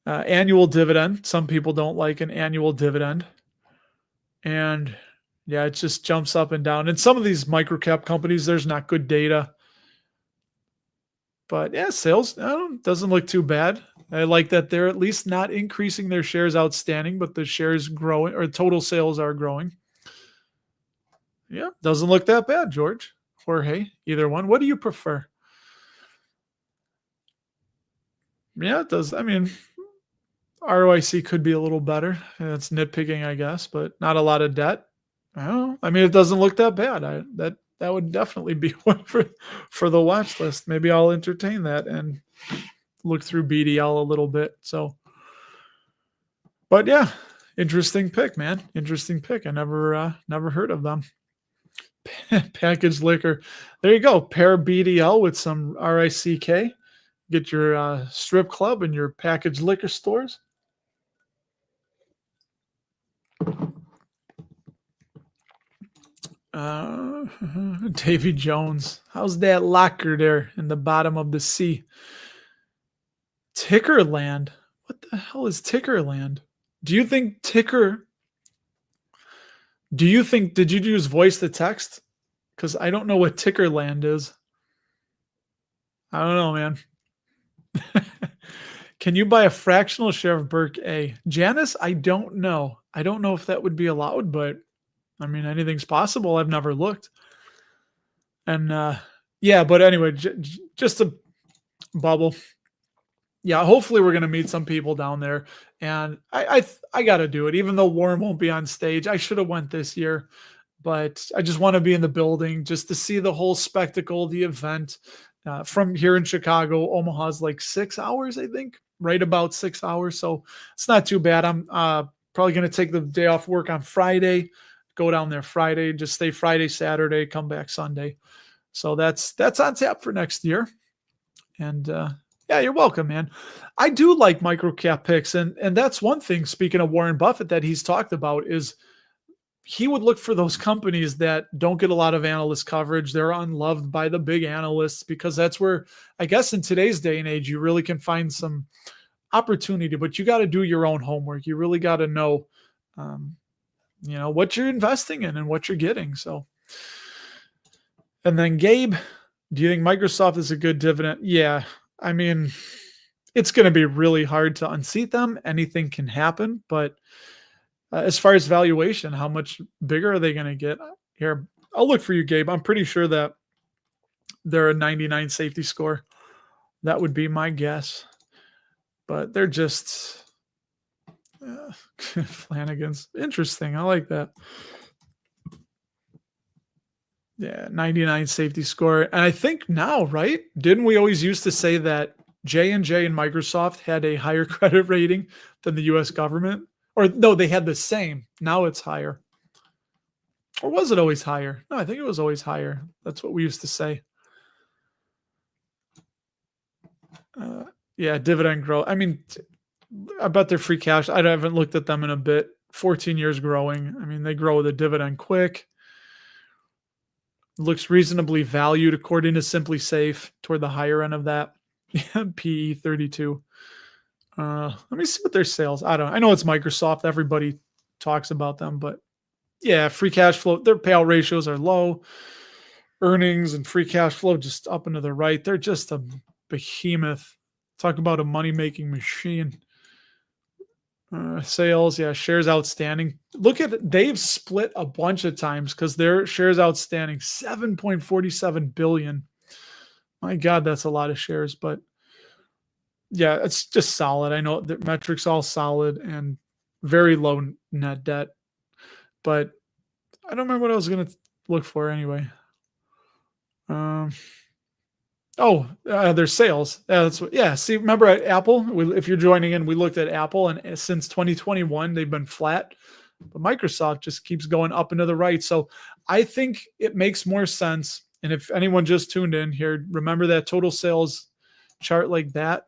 annual dividend, some people don't like an annual dividend. And yeah, it just jumps up and down. And some of these microcap companies, there's not good data. But yeah, sales doesn't look too bad. I like that they're at least not increasing their shares outstanding, but the shares growing or total sales are growing. Yeah, doesn't look that bad, George. Jorge, either one. What do you prefer? Yeah, it does. I mean, ROIC could be a little better. That's nitpicking, I guess, but not a lot of debt. It doesn't look that bad. That would definitely be one for the watch list. Maybe I'll entertain that and look through BDL a little bit. So, but yeah, interesting pick, man. Interesting pick. I never heard of them. Packaged liquor. There you go. Pair BDL with some RICK. Get your strip club and your packaged liquor stores. Davy Jones. How's that locker there in the bottom of the sea? Tickerland. What the hell is Tickerland? Did you did you use voice to text? Because I don't know what Tickerland is. I don't know, man. Can you buy a fractional share of Burke A? Janice, I don't know. I don't know if that would be allowed, but anything's possible. I've never looked. And yeah, but anyway, just a bubble. Yeah, hopefully we're going to meet some people down there. And I got to do it. Even though Warren won't be on stage, I should have went this year. But I just want to be in the building just to see the whole spectacle, the event. From here in Chicago, Omaha's like 6 hours, I think, right about 6 hours. So it's not too bad. I'm probably going to take the day off work on Friday, go down there Friday, just stay Friday, Saturday, come back Sunday. So that's on tap for next year. And yeah, you're welcome, man. I do like microcap picks. And that's one thing, speaking of Warren Buffett, that he's talked about is he would look for those companies that don't get a lot of analyst coverage. They're unloved by the big analysts because that's where, I guess, in today's day and age, you really can find some opportunity, but you got to do your own homework. You really got to know, what you're investing in and what you're getting. So, and then Gabe, do you think Microsoft is a good dividend? Yeah. It's going to be really hard to unseat them. Anything can happen, but as far as valuation, how much bigger are they going to get? Here, I'll look for you, Gabe. I'm pretty sure that they're a 99 safety score. That would be my guess. But they're just Flanagan's. Interesting. I like that. Yeah, 99 safety score. And I think now, right? Didn't we always used to say that J&J and Microsoft had a higher credit rating than the U.S. government? Or no, they had the same. Now it's higher. Or was it always higher? No, I think it was always higher. That's what we used to say. Yeah, dividend growth. I bet they're free cash. I haven't looked at them in a bit. 14 years growing. I mean, they grow the dividend quick. Looks reasonably valued according to Simply Safe, toward the higher end of that. PE 32. Let me see what their sales. I know it's Microsoft. Everybody talks about them, but yeah, free cash flow. Their payout ratios are low. Earnings and free cash flow just up and to the right. They're just a behemoth. Talk about a money-making machine. Sales, yeah, shares outstanding. Look at it. They've split a bunch of times because their shares outstanding 7.47 billion. My God, that's a lot of shares, but yeah, it's just solid. I know the metrics all solid and very low net debt, but I don't remember what I was going to look for anyway. Their sales. Yeah, that's what. Yeah, see, remember at Apple? If you're joining in, we looked at Apple, and since 2021, they've been flat. But Microsoft just keeps going up and to the right. So I think it makes more sense. And if anyone just tuned in here, remember that total sales chart like that.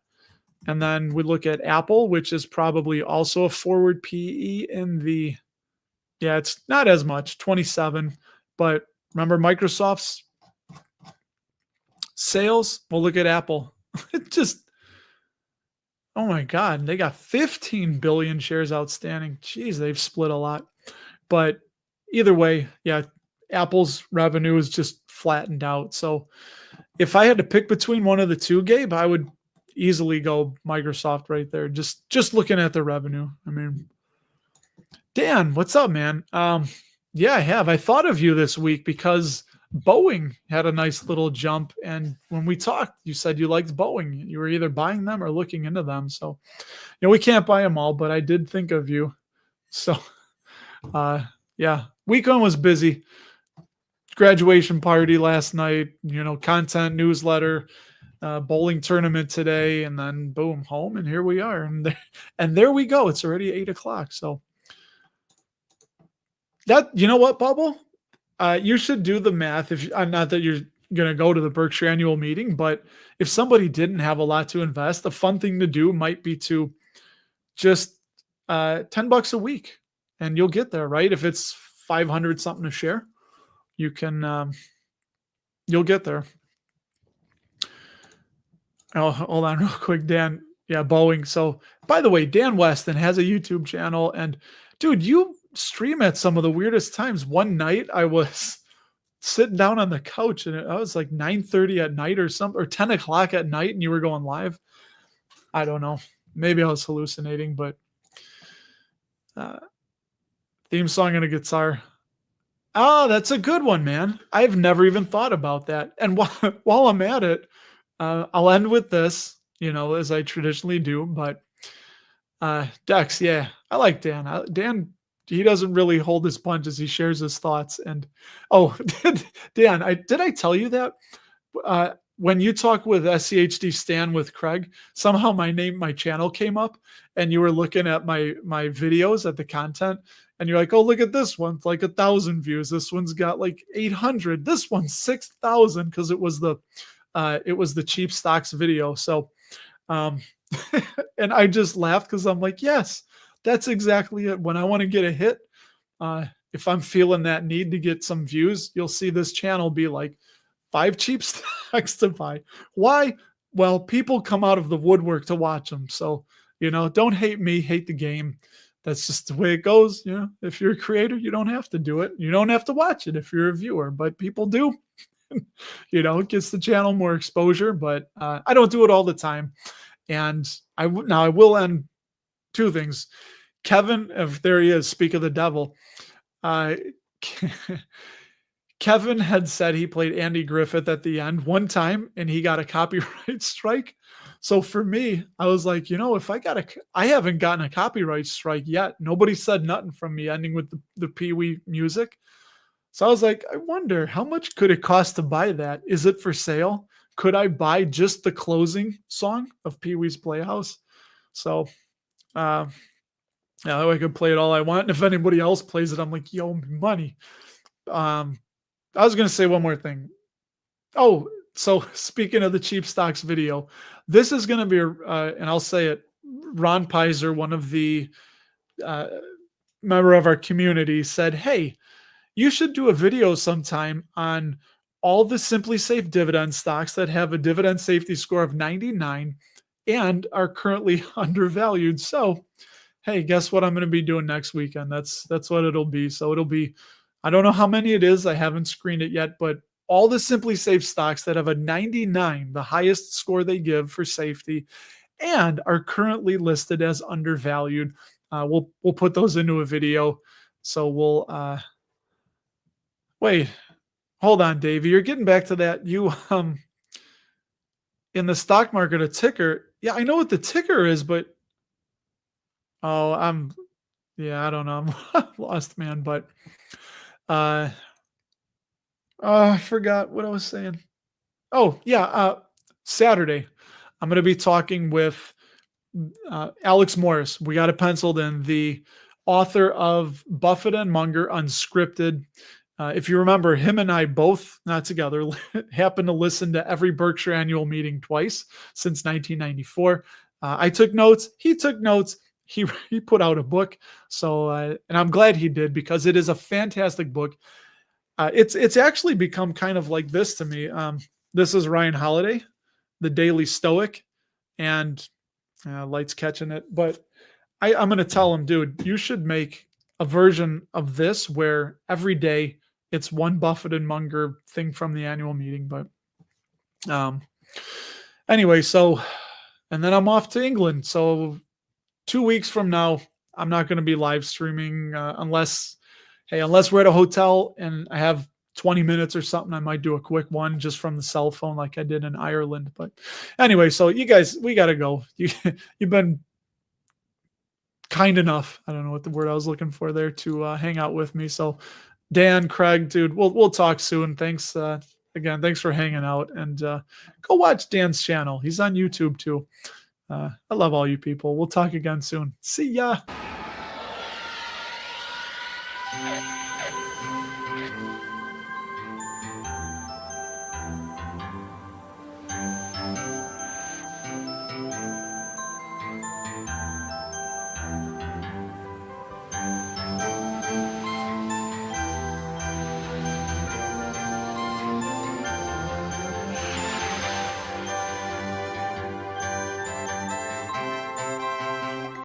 And then we look at Apple, which is probably also a forward PE in the, yeah, it's not as much, 27. But remember Microsoft's sales? We'll look at Apple. It just, oh my God, they got 15 billion shares outstanding. Jeez, they've split a lot. But either way, yeah, Apple's revenue is just flattened out. So if I had to pick between one of the two, Gabe, I would easily go Microsoft right there. Just looking at the revenue. I mean, Dan, what's up, man? Yeah, I have. I thought of you this week because Boeing had a nice little jump. And when we talked, you said you liked Boeing. You were either buying them or looking into them. So, we can't buy them all, but I did think of you. So, yeah, weekend was busy. Graduation party last night, content newsletter, bowling tournament today, and then boom, home. And here we are. And there we go. It's already 8:00. So that, you know what, Bubble? You should do the math. If not that you're going to go to the Berkshire annual meeting, but if somebody didn't have a lot to invest, the fun thing to do might be to just $10 a week, and you'll get there, right? If it's 500 something a share, you can, you'll get there. Oh, hold on real quick, Dan. Yeah, Boeing. So by the way, Dan Weston has a YouTube channel, and dude, you stream at some of the weirdest times. One night I was sitting down on the couch and I was like 9:30 at night or 10 o'clock at night, and you were going live. I don't know. Maybe I was hallucinating, but theme song and a guitar. Oh, that's a good one, man. I've never even thought about that. And while I'm at it, I'll end with this, as I traditionally do, but Dex, yeah, I like Dan. Dan, he doesn't really hold his punches. He shares his thoughts. And Dan, did I tell you that when you talk with SCHD Stan with Craig, somehow my channel came up, and you were looking at my videos at the content, and you're like, oh, look at this one. It's like 1,000 views. This one's got like 800. This one's 6,000 because it was the cheap stocks video. So, and I just laughed because I'm like, yes, that's exactly it. When I want to get a hit, if I'm feeling that need to get some views, you'll see this channel be like 5 cheap stocks to buy. Why? Well, people come out of the woodwork to watch them. So, don't hate me, hate the game. That's just the way it goes. If you're a creator, you don't have to do it. You don't have to watch it if you're a viewer, but people do. It gets the channel more exposure, but I don't do it all the time. And I will end 2 things. Kevin, if there he is, speak of the devil. Kevin had said he played Andy Griffith at the end one time, and he got a copyright strike. So for me, I was like, if I haven't gotten a copyright strike yet. Nobody said nothing from me ending with the Pee Wee music. So I was like, I wonder how much could it cost to buy that? Is it for sale? Could I buy just the closing song of Pee Wee's Playhouse? So, yeah, I could play it all I want. And if anybody else plays it, I'm like, yo, money. I was going to say one more thing. Oh, so speaking of the cheap stocks video, this is going to be, and I'll say it, Ron Pizer, one of the member of our community said, "Hey, you should do a video sometime on all the Simply Safe dividend stocks that have a dividend safety score of 99 and are currently undervalued." So, hey, guess what I'm going to be doing next weekend? That's what it'll be. So it'll be, I don't know how many it is. I haven't screened it yet, but all the Simply Safe stocks that have a 99, the highest score they give for safety, and are currently listed as undervalued. We'll put those into a video. So we'll wait. Hold on, Davey. You're getting back to that. You in the stock market, a ticker. Yeah, I know what the ticker is, but oh, yeah, I don't know. I'm lost, man. But uh, I forgot what I was saying. Oh, yeah. Saturday, I'm going to be talking with Alex Morris. We got it penciled in, the author of Buffett and Munger Unscripted. If you remember, him and I both, not together, happened to listen to every Berkshire annual meeting twice since 1994. I took notes. He took notes. He put out a book. So, and I'm glad he did, because it is a fantastic book. It's actually become kind of like this to me. This is Ryan Holiday, the Daily Stoic, and Light's catching it. But I'm going to tell him, dude, you should make a version of this where every day it's one Buffett and Munger thing from the annual meeting. But anyway, so, and then I'm off to England. So 2 weeks from now, I'm not going to be live streaming unless we're at a hotel and I have 20 minutes or something. I might do a quick one just from the cell phone like I did in Ireland. But anyway, so you guys, we got to go. You've been kind enough, I don't know what the word I was looking for there, to hang out with me. So Dan, Craig, dude, we'll talk soon. Thanks again. Thanks for hanging out, and go watch Dan's channel. He's on YouTube too. I love all you people. We'll talk again soon. See ya.